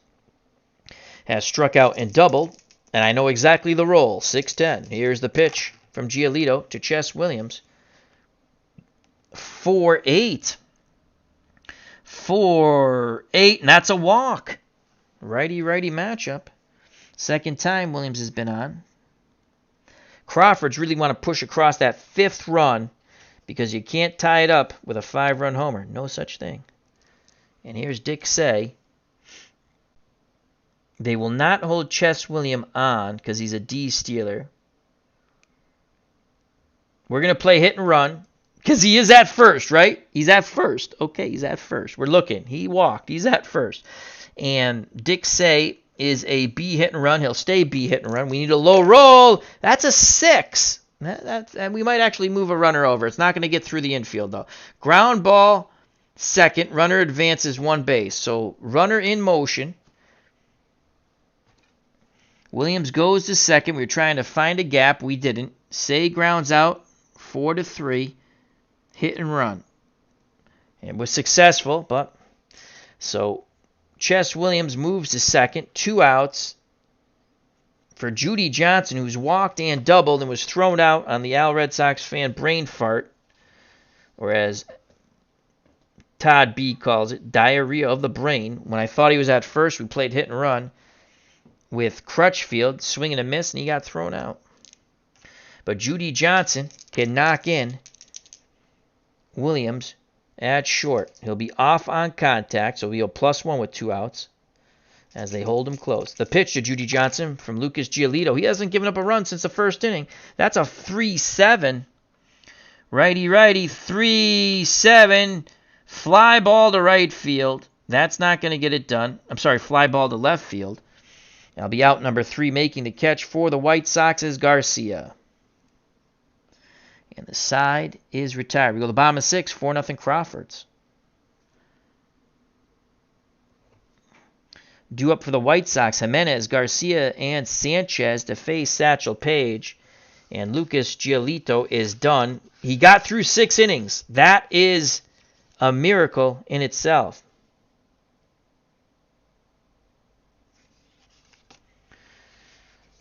has struck out and doubled, and I know exactly the role. 6-10. Here's the pitch from Giolito to Chess Williams. 4-8. 4-8, and that's a walk. Righty-righty matchup. Second time Williams has been on. Crawfords really want to push across that 5th run because you can't tie it up with a 5-run homer. No such thing. And here's Dick Say. They will not hold Chess William on because he's a D stealer. We're going to play hit and run because he is at first, right? He's at first. Okay, he's at first. We're looking. He walked. He's at first. And Dick Say is a B hit and run. He'll stay B hit and run. We need a low roll. That's a 6. And we might actually move a runner over. It's not going to get through the infield, though. Ground ball. Second, runner advances 1 base. So runner in motion. Williams goes to second. We were trying to find a gap. We didn't. Say grounds out 4-3. Hit and run. It was successful, but so Chess Williams moves to second. 2 outs for Judy Johnson, who's walked and doubled and was thrown out on the Al Red Sox fan brain fart. Whereas Todd B calls it diarrhea of the brain. When I thought he was at first, we played hit and run with Crutchfield, swing and a miss, and he got thrown out. But Judy Johnson can knock in Williams at short. He'll be off on contact, so he'll +1 with 2 outs as they hold him close. The pitch to Judy Johnson from Lucas Giolito. He hasn't given up a run since the first inning. That's a 3-7. Righty, 3-7. Fly ball to right field. That's not going to get it done. I'm sorry, fly ball to left field. I'll be out number 3 making the catch for the White Sox is Garcia. And the side is retired. We go to the bottom of 6, 4-0 Crawfords. Due up for the White Sox, Jimenez, Garcia, and Sanchez to face Satchel Paige. And Lucas Giolito is done. He got through 6 innings. That is a miracle in itself.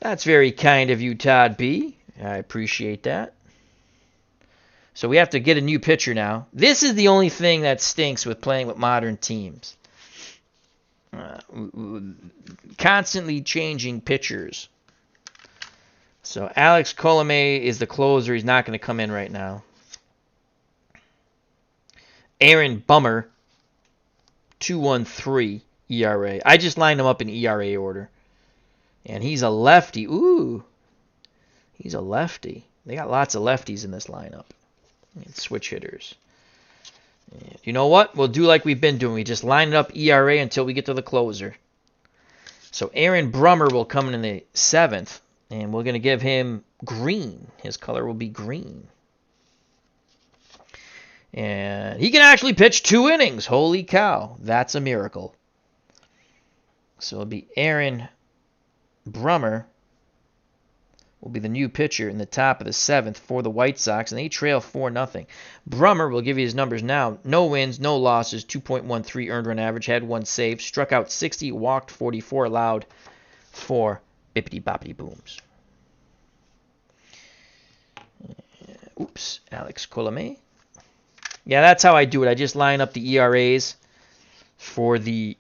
That's very kind of you, Todd B. I appreciate that. So we have to get a new pitcher now. This is the only thing that stinks with playing with modern teams. Constantly changing pitchers. So Alex Colomé is the closer. He's not going to come in right now. Aaron Brummer, 2.13 ERA. I just lined him up in ERA order. And he's a lefty. Ooh. He's a lefty. They got lots of lefties in this lineup. And switch hitters. And you know what? We'll do like we've been doing. We just line it up ERA until we get to the closer. So Aaron Brummer will come in the 7th. And we're going to give him green. His color will be green. And he can actually pitch 2 innings. Holy cow. That's a miracle. So it'll be Aaron Brummer will be the new pitcher in the top of the 7th for the White Sox, and they trail 4-0. Brummer will give you his numbers now. No wins, no losses, 2.13 earned run average, had 1 save, struck out 60, walked 44, allowed 4 bippity-boppity booms. Oops, Alex Colomé. Yeah, that's how I do it. I just line up the ERAs for the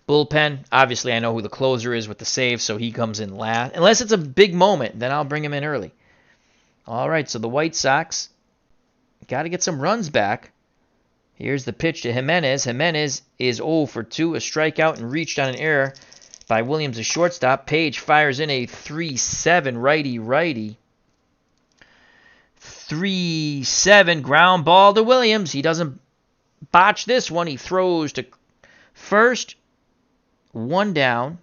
bullpen. Obviously, I know who the closer is with the save, so he comes in last. Unless it's a big moment, then I'll bring him in early. All right, so the White Sox got to get some runs back. Here's the pitch to Jimenez. Jimenez is 0 for 2, a strikeout and reached on an error by Williams, a shortstop. Paige fires in a 3-7 righty. 3-7 ground ball to Williams. He doesn't botch this one. He throws to first. 1 down,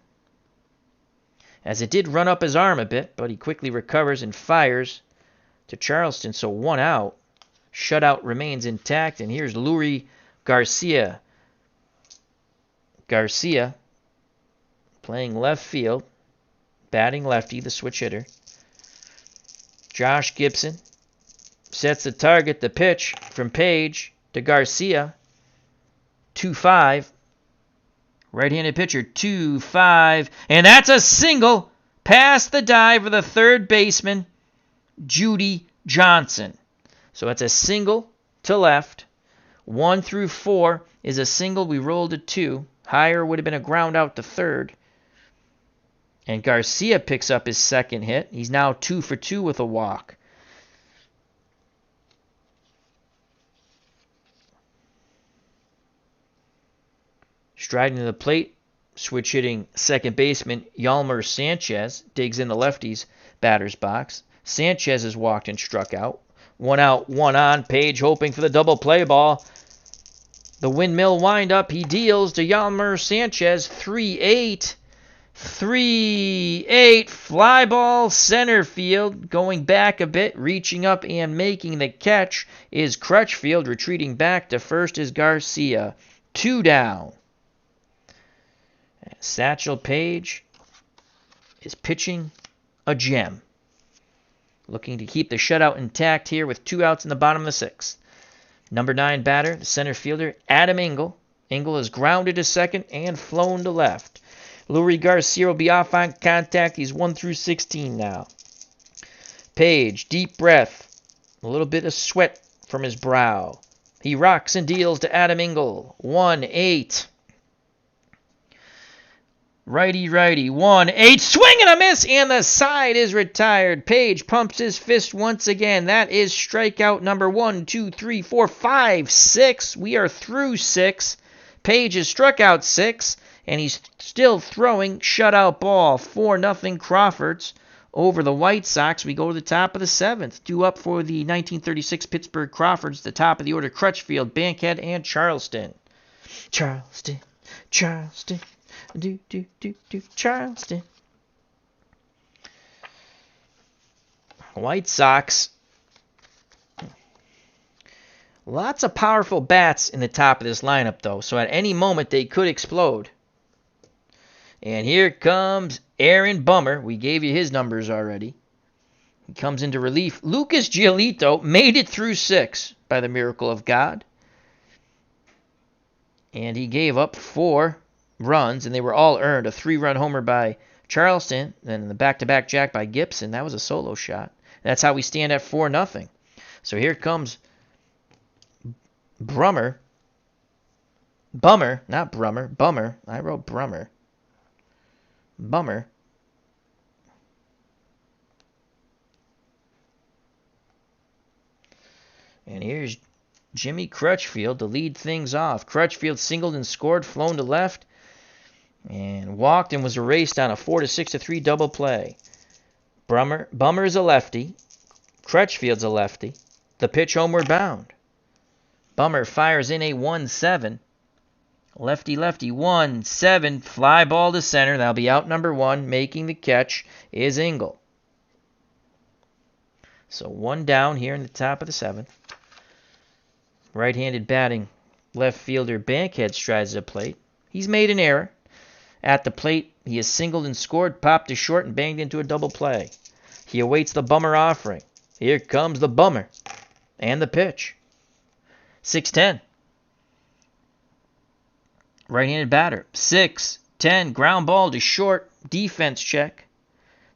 as it did run up his arm a bit, but he quickly recovers and fires to Charleston, so 1 out. Shutout remains intact, and here's Lurie Garcia. Garcia playing left field, batting lefty, the switch hitter. Josh Gibson sets the target, the pitch from Paige to Garcia, 2-5. Right-handed pitcher, 2-5. And that's a single past the dive of the third baseman, Judy Johnson. So that's a single to left. 1 through 4 is a single. We rolled a 2. Higher would have been a ground out to third. And Garcia picks up his second hit. He's now 2 for 2 with a walk. Striding to the plate, switch hitting second baseman Yalmer Sanchez digs in the lefty's batter's box. Sanchez has walked and struck out. 1 out, 1 on. Paige hoping for the double play ball. The windmill windup. He deals to Yalmer Sanchez. 3-8. 3-8. Fly ball center field. Going back a bit, reaching up and making the catch is Crutchfield. Retreating back to first is Garcia. 2 down. Satchel Paige is pitching a gem. Looking to keep the shutout intact here with 2 outs in the bottom of the 6th. Number 9 batter, the center fielder, Adam Engel. Engel is grounded to second and flown to left. Lurie Garcia will be off on contact. He's 1 through 16 now. Paige, deep breath. A little bit of sweat from his brow. He rocks and deals to Adam Engel. 1-8. Righty, 1-8, swing and a miss, and the side is retired. Paige pumps his fist once again. That is strikeout number 1, 2, 3, 4, 5, 6. We are through 6. Paige has struck out 6, and he's still throwing shutout ball. 4-0 Crawfords over the White Sox, we go to the top of the 7th. Due up for the 1936 Pittsburgh Crawfords, the top of the order, Crutchfield, Bankhead, and Charleston. Charleston, Charleston, Charleston. White Sox. Lots of powerful bats in the top of this lineup, though, so at any moment they could explode. And here comes Aaron Brummer. We gave you his numbers already. He comes into relief. Lucas Gio Leto made it through 6 by the miracle of God. And he gave up 4 runs, and they were all earned. A 3-run homer by Charleston, and the back-to-back jack by Gibson. That was a solo shot. That's how we stand at 4-0. So here comes Brummer. Bummer, not Brummer. Bummer. I wrote Brummer. Bummer. And here's Jimmy Crutchfield to lead things off. Crutchfield singled and scored, flown to left, and walked and was erased on a 4-6-3 double play. Bummer's a lefty. Crutchfield's a lefty. The pitch homeward bound. Brummer fires in a 1-7. Lefty, 1-7. Fly ball to center. That'll be out number 1. Making the catch is Engel. So 1 down here in the top of the 7th. Right-handed batting left fielder Bankhead strides to the plate. He's made an error. At the plate, he has singled and scored, popped to short, and banged into a double play. He awaits the Brummer offering. Here comes the Brummer. And the pitch. 6-10. Right-handed batter. 6-10. Ground ball to short. Defense check.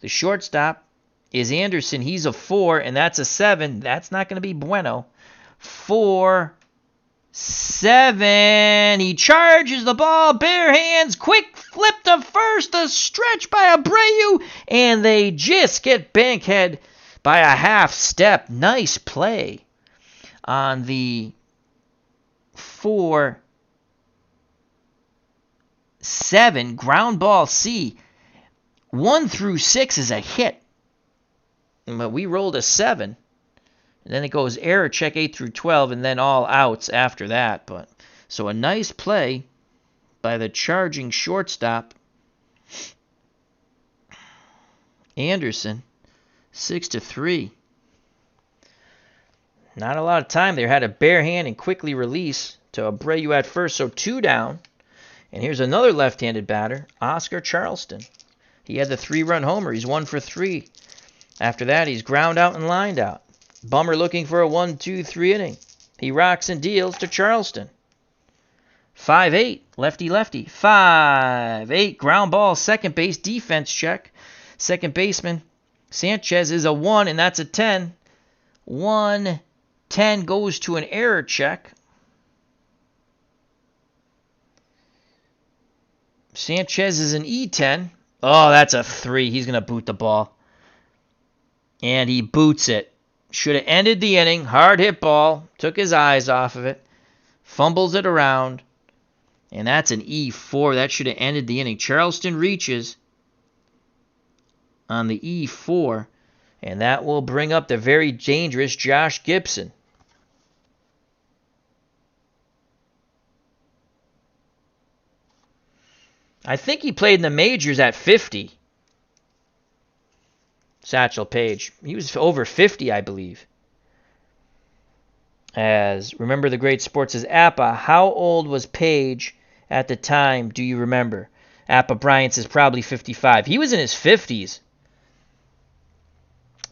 The shortstop is Anderson. He's a 4, and that's a 7. That's not going to be bueno. 4-7. He charges the ball. Bare hands. Quick flip to first. A stretch by Abreu. And they just get Bankhead by a half step. Nice play on the 4-7 ground ball C. 1 through 6 is a hit. But we rolled a 7. And then it goes error check 8 through 12 and then all outs after that. But so a nice play by the charging shortstop Anderson. 6-3. Not a lot of time there. Had a bare hand and quickly release to Abreu at first. So 2 down. And here's another left-handed batter, Oscar Charleston. He had the 3-run homer. He's 1 for 3. After that, he's ground out and lined out. Brummer looking for a 1-2-3 inning. He rocks and deals to Charleston. 5-8, lefty. 5-8, ground ball, second base, defense check. Second baseman, Sanchez is a 1, and that's a 10. 1-10 goes to an error check. Sanchez is an E10. Oh, that's a 3. He's going to boot the ball. And he boots it. Should have ended the inning. Hard hit ball. Took his eyes off of it. Fumbles it around. And that's an E4. That should have ended the inning. Charleston reaches on the E4. And that will bring up the very dangerous Josh Gibson. I think he played in the majors at 50. Satchel Paige. He was over 50, I believe. As Remember the Great Sports says, Appa, how old was Paige at the time, do you remember? Appa Bryant says probably 55. He was in his 50s.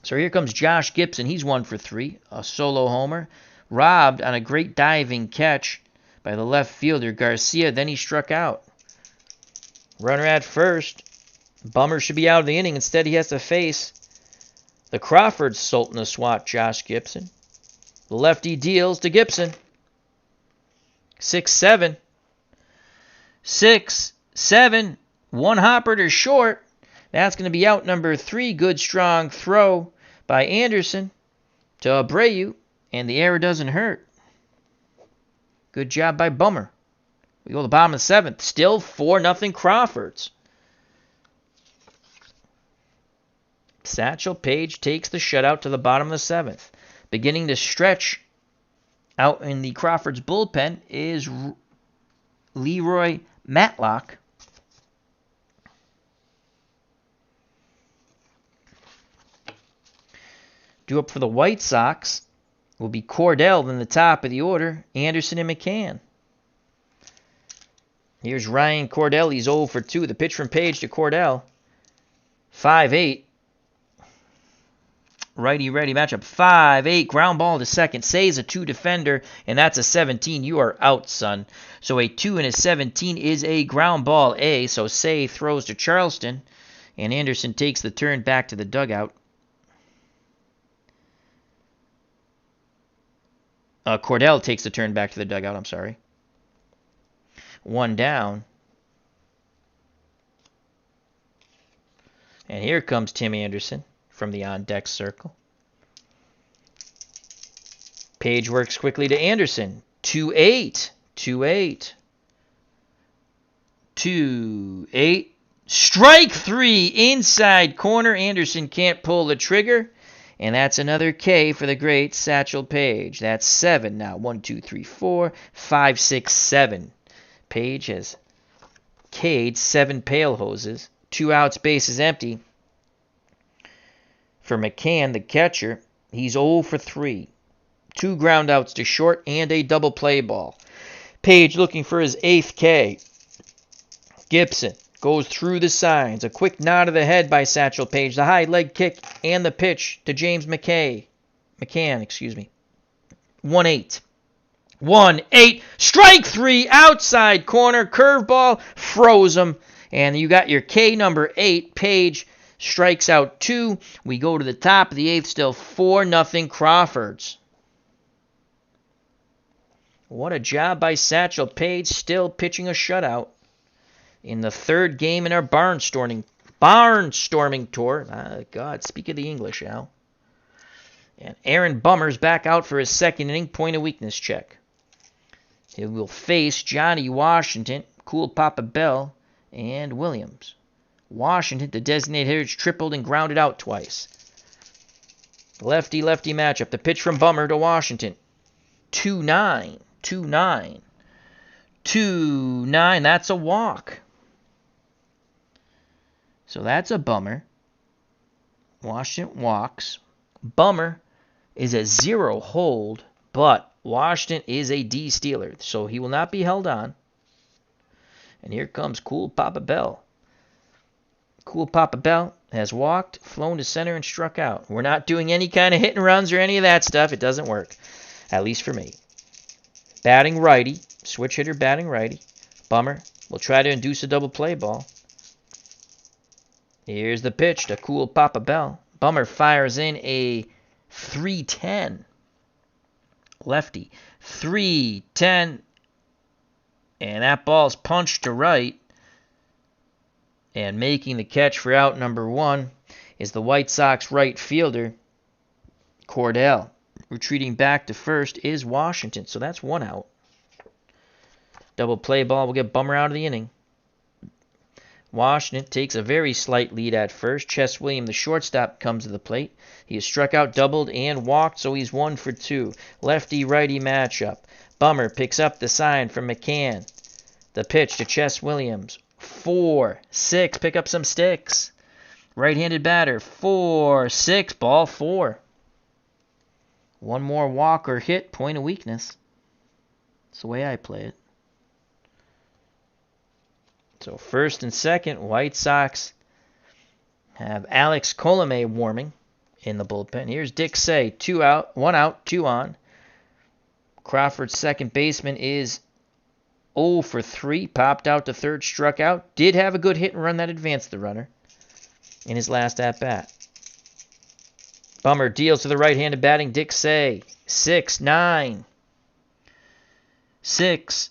So here comes Josh Gibson. He's 1 for 3. A solo homer. Robbed on a great diving catch by the left fielder, Garcia. Then he struck out. Runner at first. Brummer should be out of the inning. Instead, he has to face the Crawfords Sultan of SWAT, Josh Gibson. The lefty deals to Gibson. 6-7. 6-7. 1 hopper to short. That's going to be out number 3. Good strong throw by Anderson to Abreu. And the error doesn't hurt. Good job by Brummer. We go to the bottom of the 7th. Still 4-0 Crawfords. Satchel Paige takes the shutout to the bottom of the 7th. Beginning to stretch out in the Crawfords bullpen is Leroy Matlock. Due up for the White Sox will be Cordell in the top of the order, Anderson and McCann. Here's Ryan Cordell. He's 0 for 2. The pitch from Paige to Cordell. 5-8. Righty-ready matchup. 5-8. Ground ball to second. Say's a 2 defender, and that's a 17. You are out, son. So a 2 and a 17 is a ground ball A. So Say throws to Charleston, and Anderson takes the turn back to the dugout. Cordell takes the turn back to the dugout, I'm sorry. 1 down. And here comes Tim Anderson from the on-deck circle. Paige works quickly to Anderson. 2-8. 2-8. 2-8. Strike 3 inside corner. Anderson can't pull the trigger. And that's another K for the great Satchel Paige. That's 7 now. 1, 2, 3, 4, 5, 6, 7. Paige has K'd 7 pail hoses. 2 outs, base is empty. For McCann, the catcher, he's 0 for 3. 2 ground outs to short and a double play ball. Paige looking for his 8th K. Gibson goes through the signs. A quick nod of the head by Satchel Paige. The high leg kick and the pitch to James McCann. 1-8. 1-8. Strike 3. Outside corner. Curveball. Froze him. And you got your K number 8. Paige strikes out 2. We go to the top of the 8th. Still 4-0 Crawfords. What a job by Satchel Paige. Still pitching a shutout in the 3rd game in our barnstorming tour. God, speak of the English, Al. And Aaron Brummer's back out for his 2nd inning. Point of weakness check. He will face Johnny Washington, Cool Papa Bell, and Williams. Washington, the designated hitter, tripled and grounded out twice. Lefty-lefty matchup. The pitch from Brummer to Washington. 2-9. 2-9. 2-9. That's a walk. So that's a bummer. Washington walks. Brummer is a 0 hold, but Washington is a D stealer, so he will not be held on. And here comes Cool Papa Bell. Cool Papa Bell has walked, flown to center, and struck out. We're not doing any kind of hit and runs or any of that stuff. It doesn't work, at least for me. Batting righty, switch hitter batting righty. Brummer will try to induce a double play ball. Here's the pitch to Cool Papa Bell. Brummer fires in a 3-10. Lefty. 3-10. And that ball's punched to right. And making the catch for out number 1 is the White Sox right fielder, Cordell. Retreating back to first is Washington. So that's 1 out. Double play ball will get Brummer out of the inning. Washington takes a very slight lead at first. Chess William, the shortstop, comes to the plate. He has struck out, doubled, and walked, so he's 1 for 2. Lefty-righty matchup. Brummer picks up the sign from McCann. The pitch to Chess Williams. 4-6. Pick up some sticks. Right-handed batter. 4-6. Ball 4. 1 more walk or hit. Point of weakness. That's the way I play it. So 1st and 2nd, White Sox have Alex Colomé warming in the bullpen. Here's Dick Say, 2 out, 1 out, 2 on. Crawford's 2nd baseman is 0 for 3, popped out to 3rd, struck out. Did have a good hit and run that advanced the runner in his last at-bat. Brummer deals to the right-handed batting Dick Say, 6-9. 6-9.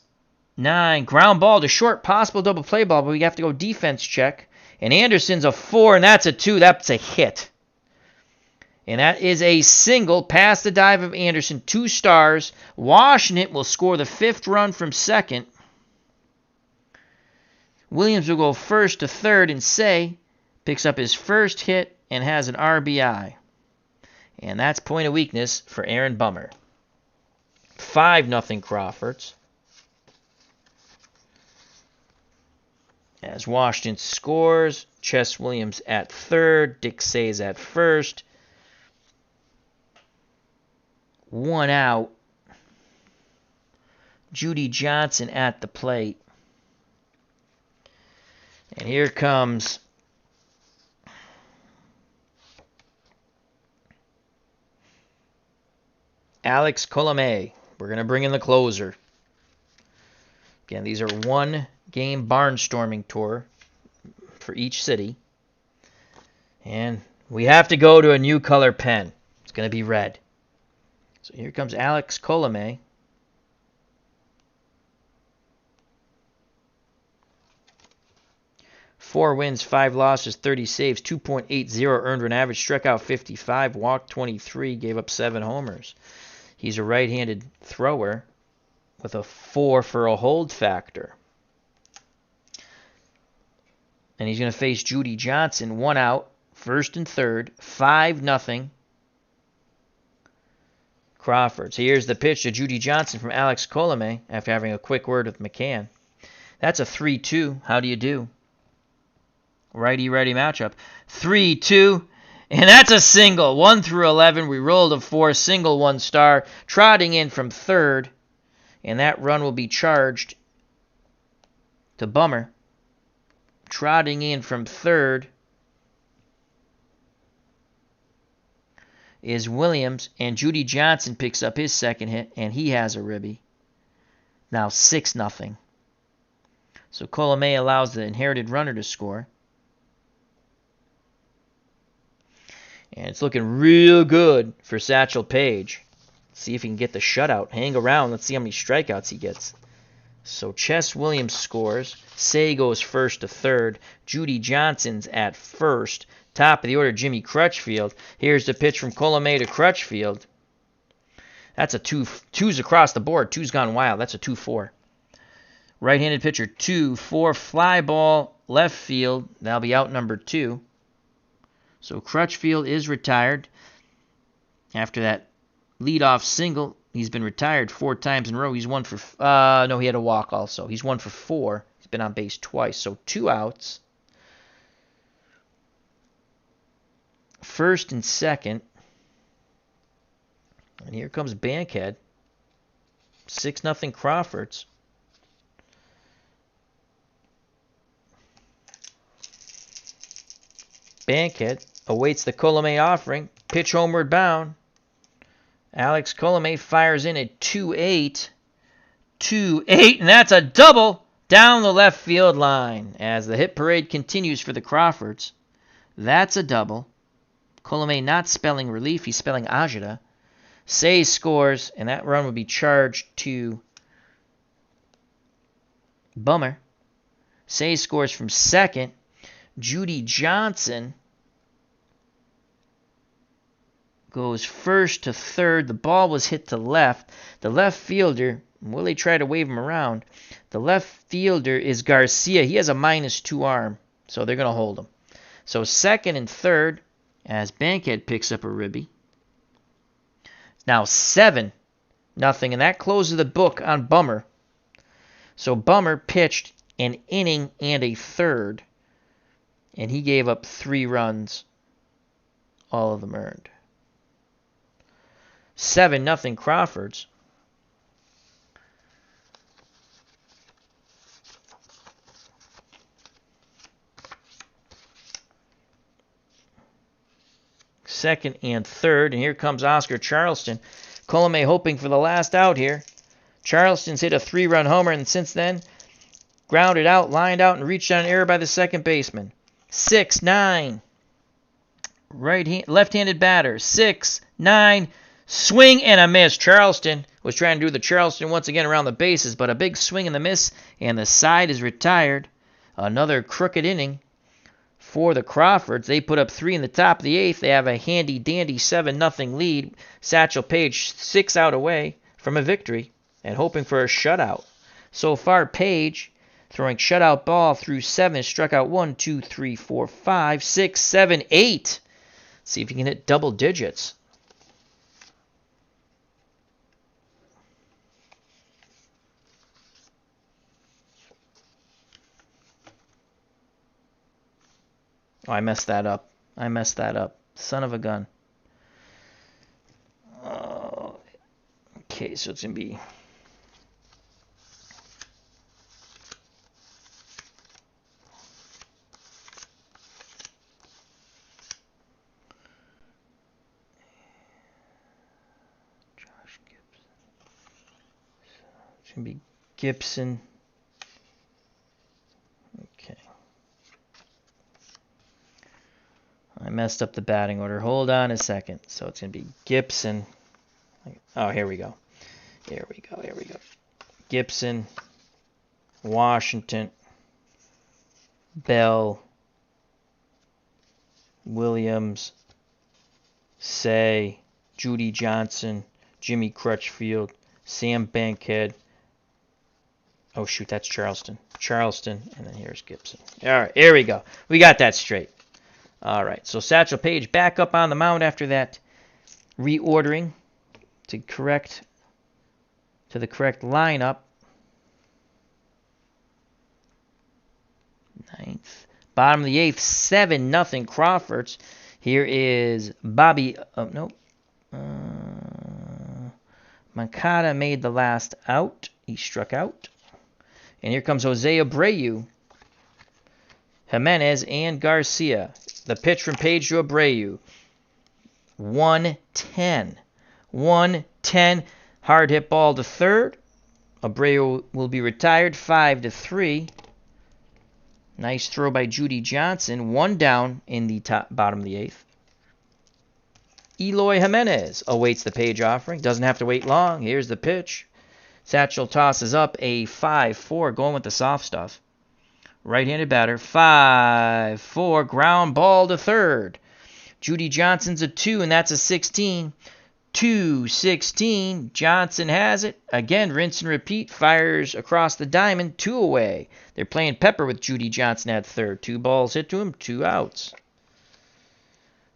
Ground ball to short, possible double play ball, but we have to go defense check. And Anderson's a 4, and that's a 2. That's a hit. And that is a single past the dive of Anderson. 2 stars. Washington will score the 5th run from 2nd. Williams will go 1st to 3rd, and Say picks up his 1st hit and has an RBI. And that's point of weakness for Aaron Brummer. 5-0 Crawfords. As Washington scores, Chess Williams at third, Dick Sayes at first. 1 out. Judy Johnson at the plate. And here comes Alex Colomé. We're going to bring in the closer. Again, these are one-game barnstorming tour for each city. And we have to go to a new color pen. It's going to be red. So here comes Alex Colomé. Four wins, 5 losses, 30 saves, 2.80 earned run average, struck out 55, walked 23, gave up 7 homers. He's a right-handed thrower with a 4 for a hold factor. And he's going to face Judy Johnson, 1 out, first and third, 5-0 Crawfords. Here's the pitch to Judy Johnson from Alex Colomé after having a quick word with Mccain. That's a 3-2. How do you do? Righty-righty matchup. 3-2. And that's a single. 1 through 11. We rolled a 4. Single 1 star. Trotting in from third. And that run will be charged to Brummer. Trotting in from third is Williams. And Judy Johnson picks up his second hit. And he has a ribby. Now 6-0. So Colomé allows the inherited runner to score. And it's looking real good for Satchel Paige. See if he can get the shutout. Hang around. Let's see how many strikeouts he gets. So Chess Williams scores. Say goes first to third. Judy Johnson's at first. Top of the order, Jimmy Crutchfield. Here's the pitch from Colomé to Crutchfield. That's a 2. 2's across the board. 2's gone wild. That's a 2-4. Right-handed pitcher, 2-4. Fly ball, left field. That'll be out number 2. So Crutchfield is retired. After that leadoff single, he's been retired 4 times in a row. He's 1 for... no, he had a walk also. He's 1 for 4. He's been on base twice. So 2 outs. First and second. And here comes Bankhead. 6-0 Crawfords. Bankhead awaits the Colomé offering. Pitch homeward bound. Alex Colomé fires in at 2-8. 2-8, and that's a double down the left field line as the hit parade continues for the Crawfords. That's a double. Colomé not spelling relief, he's spelling agita. Say scores, and that run would be charged to Brummer. Say scores from second. Judy Johnson goes first to third. The ball was hit to left. The left fielder, Willie tried to wave him around. The left fielder is Garcia. He has a -2 arm, so they're going to hold him. So second and third as Bankhead picks up a ribby. Now 7-0, and that closes the book on Brummer. So Brummer pitched an inning and a third, and he gave up 3 runs, all of them earned. 7-0 Crawfords. Second and third, and here comes Oscar Charleston. Colomé hoping for the last out here. Charleston's hit a 3-run homer, and since then, grounded out, lined out, and reached on an error by the second baseman. 6-9. Left-handed batter. 6-9. Swing and a miss. Charleston was trying to do the Charleston once again around the bases, but a big swing and the miss, and the side is retired. Another crooked inning for the Crawfords. They put up 3 in the top of the 8th. They have a handy-dandy 7-0 lead. Satchel Paige 6 out away from a victory and hoping for a shutout. So far, Paige throwing shutout ball through 7, struck out 1, 2, 3, 4, 5, 6, 7, 8. See if you can hit double digits. Oh, I messed that up. Son of a gun. Okay, so it's going to be... Josh Gibson. So it's going to be Gibson. Okay. I messed up the batting order. Hold on a second. So it's going to be Gibson. Oh, here we go. Gibson, Washington, Bell, Williams, Say, Judy Johnson, Jimmy Crutchfield, Sam Bankhead. Oh, shoot, that's Charleston. And then here's Gibson. All right, here we go. We got that straight. All right, so Satchel Paige back up on the mound after that reordering to the correct lineup. Ninth. Bottom of the eighth, 7-0 Crawfords. Here is Bobby. Oh, nope. Mccain made the last out. He struck out. And here comes Jose Abreu, Jimenez, and Garcia. The pitch from Paige to Abreu. 110. 110. Hard hit ball to third. Abreu will be retired 5-3. Nice throw by Judy Johnson. One down in the bottom of the eighth. Eloy Jimenez awaits the Paige offering. Doesn't have to wait long. Here's the pitch. Satchel tosses up a 5-4, going with the soft stuff. Right-handed batter. 5-4. Ground ball to third. Judy Johnson's a 2, and that's a 16. 2-16. Johnson has it. Again, rinse and repeat. Fires across the diamond. 2 away. They're playing pepper with Judy Johnson at third. 2 balls hit to him. 2 outs.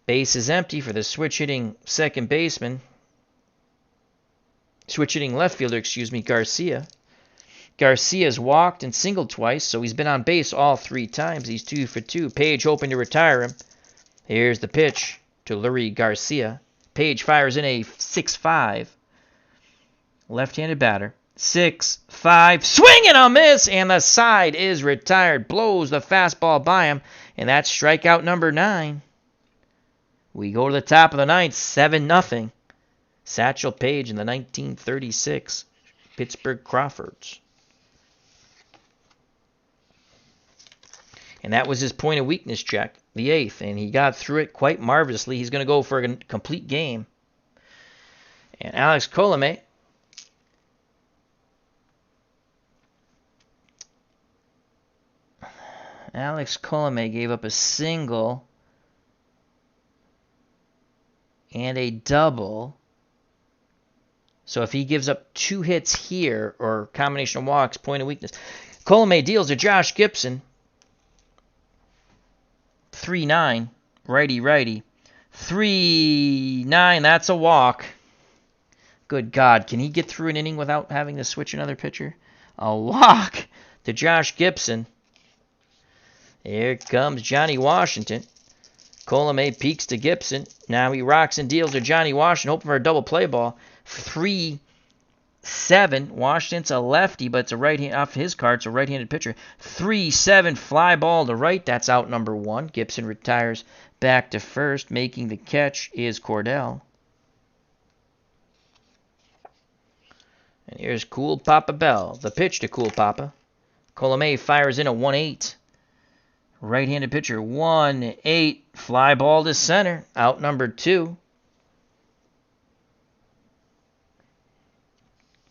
Base is empty for the switch-hitting second baseman. Switch-hitting left fielder, Garcia. Garcia's walked and singled twice, so he's been on base all 3 times. He's 2 for 2. Paige hoping to retire him. Here's the pitch to Lurie Garcia. Paige fires in a 6-5. Left-handed batter. 6-5. Swing and a miss, and the side is retired. Blows the fastball by him, and that's strikeout number 9. We go to the top of the ninth, 7-0. Satchel Paige in the 1936 Pittsburgh Crawfords. And that was his point of weakness check, the 8th, and he got through it quite marvelously. He's going to go for a complete game. And Alex Colome gave up a single and a double. So if he gives up 2 hits here, or combination of walks, point of weakness. Colome deals to Josh Gibson. 3-9. Righty. 3-9. That's a walk. Good God. Can he get through an inning without having to switch another pitcher? A walk to Josh Gibson. Here comes Johnny Washington. Colome peeks to Gibson. Now he rocks and deals to Johnny Washington, hoping for a double play ball. 3-7. Washington's a lefty, but it's a right-hand off his card. It's a right-handed pitcher. 3-7. Fly ball to right. That's out number 1. Gibson retires back to first. Making the catch is Cordell. And here's Cool Papa Bell. The pitch to Cool Papa. Colome fires in a 1-8. Right-handed pitcher, 1-8. Fly ball to center. Out number 2.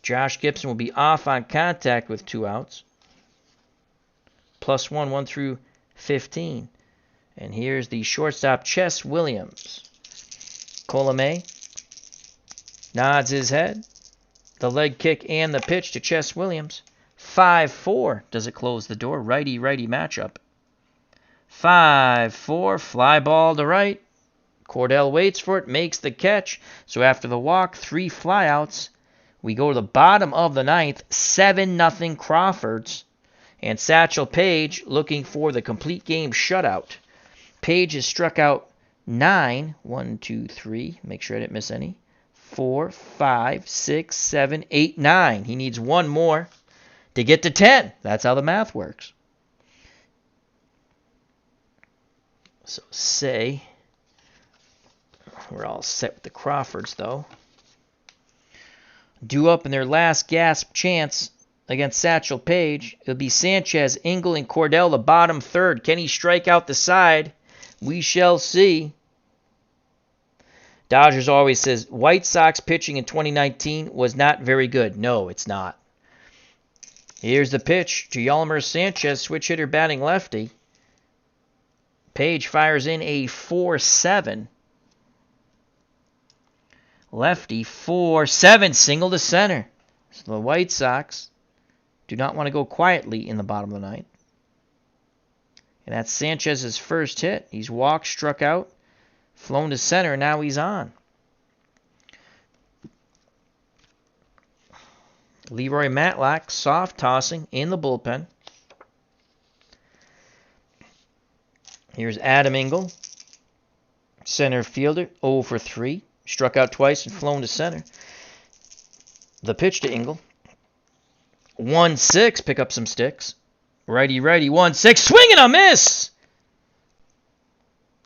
Josh Gibson will be off on contact with 2 outs. +1, 1 through 15. And here's the shortstop, Chess Williams. Colome nods his head. The leg kick and the pitch to Chess Williams. 5-4. Does it close the door? Righty-righty matchup. 5-4. Fly ball to right. Cordell waits for it, makes the catch. So after the walk, 3 flyouts, we go to the bottom of the ninth, 7-0 Crawfords. And Satchel Paige looking for the complete game shutout. Paige has struck out 9. 1, 2, 3. Make sure I didn't miss any. 4, 5, 6, 7, 8, 9. He needs one more to get to 10. That's how the math works. So say we're all set with the Crawfords, though. Due up in their last gasp chance against Satchel Paige. It'll be Sanchez, Engel, and Cordell, the bottom third. Can he strike out the side? We shall see. Dodgers always says White Sox pitching in 2019 was not very good. No, it's not. Here's the pitch to Yolmer Sanchez, switch hitter batting lefty. Paige fires in a 4-7. Lefty 4-7, single to center. So the White Sox do not want to go quietly in the bottom of the ninth. And that's Sanchez's first hit. He's walked, struck out, flown to center, and now he's on. Leroy Matlack, soft tossing in the bullpen. Here's Adam Engel, center fielder, 0 for 3. Struck out twice and flown to center. The pitch to Engel. 1-6, pick up some sticks. Righty, 1-6, swing and a miss!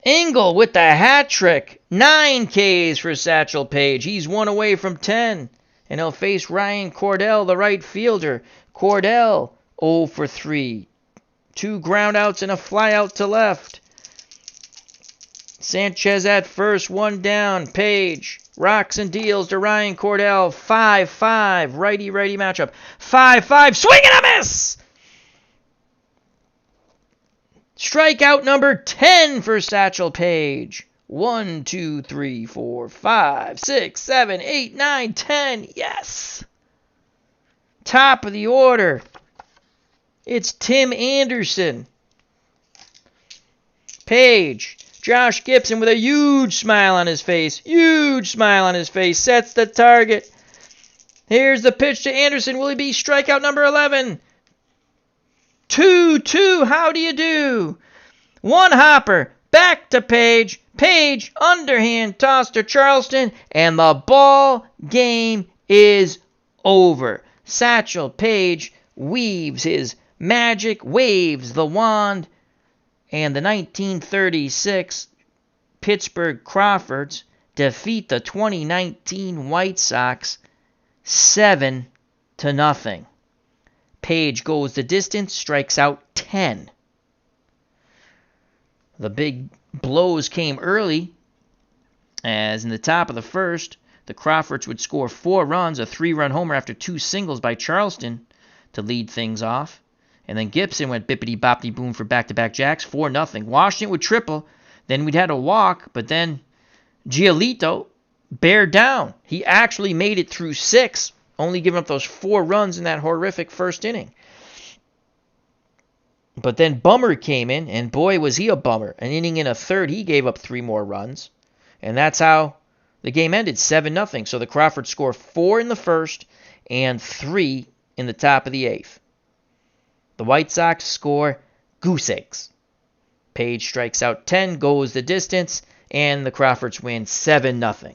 Engel with the hat trick. 9 Ks for Satchel Paige. He's 1 away from 10. And he'll face Ryan Cordell, the right fielder. Cordell, 0 for 3. 2 groundouts and a flyout to left. Sanchez at first, 1 down. Paige rocks and deals to Ryan Cordell. 5-5. Righty matchup. 5-5. Swing and a miss! Strikeout number 10 for Satchel Paige. 1, 2, 3, 4, 5, 6, 7, 8, 9, 10. Yes! Top of the order. It's Tim Anderson. Paige. Josh Gibson with a huge smile on his face. Huge smile on his face. Sets the target. Here's the pitch to Anderson. Will he be strikeout number 11? 2-2. How do you do? 1 hopper. Back to Paige. Paige, underhand toss to Charleston. And the ball game is over. Satchel Paige weaves his magic, waves the wand. And the 1936 Pittsburgh Crawfords defeat the 2019 White Sox 7-0. Paige goes the distance, strikes out 10. The big blows came early, as in the top of the first, the Crawfords would score 4 runs, a 3-run homer after 2 singles by Charleston to lead things off. And then Gibson went bippity-boppity-boom for back-to-back jacks, 4-0. Washington would triple. Then we'd had a walk, but then Gio Leto bared down. He actually made it through 6, only giving up those 4 runs in that horrific first inning. But then Brummer came in, and boy, was he a bummer. An inning and a third, he gave up 3 more runs. And that's how the game ended, 7-0. So the Crawfords score 4 in the first and 3 in the top of the 8th. The White Sox score goose eggs. Paige strikes out 10, goes the distance, and the Crawfords win 7-0.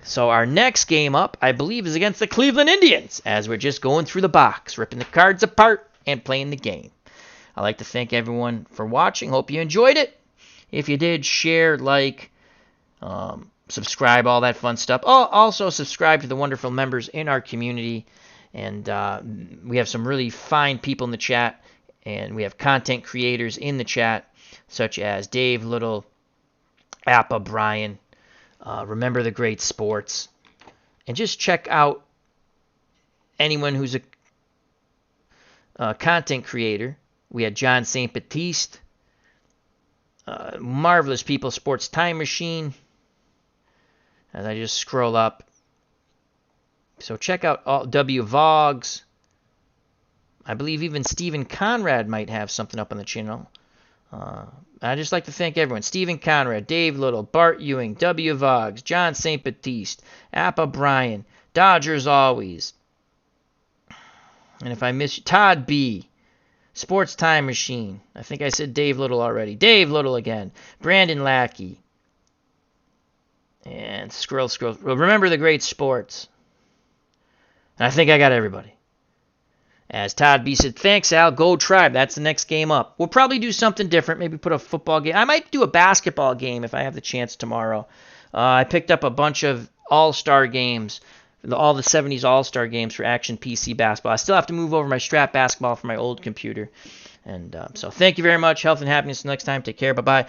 So our next game up, I believe, is against the Cleveland Indians, as we're just going through the box, ripping the cards apart and playing the game. I'd like to thank everyone for watching. Hope you enjoyed it. If you did, share, like, subscribe, all that fun stuff. Also, subscribe to the wonderful members in our community. And we have some really fine people in the chat, and we have content creators in the chat, such as Dave Little, Appa Brian, Remember the Great Sports, and just check out anyone who's a content creator. We had John St. Baptiste, marvelous people, Sports Time Machine, as I just scroll up. So check out all W. Vogs. I believe even Stephen Conrad might have something up on the channel. I'd just like to thank everyone. Stephen Conrad, Dave Little, Bart Ewing, W. Voggs, John St. Baptiste, Appa Bryan, Dodgers Always. And if I miss you, Todd B. Sports Time Machine. I think I said Dave Little already. Dave Little again. Brandon Lackey. And Skrill. Remember the great sports. And I think I got everybody. As Todd B said, thanks, Al. Go Tribe. That's the next game up. We'll probably do something different. Maybe put a football game. I might do a basketball game if I have the chance tomorrow. I picked up a bunch of all-star games, all the 70s all-star games for Action PC Basketball. I still have to move over my Strat basketball from my old computer. And so thank you very much. Health and happiness next time. Take care. Bye-bye.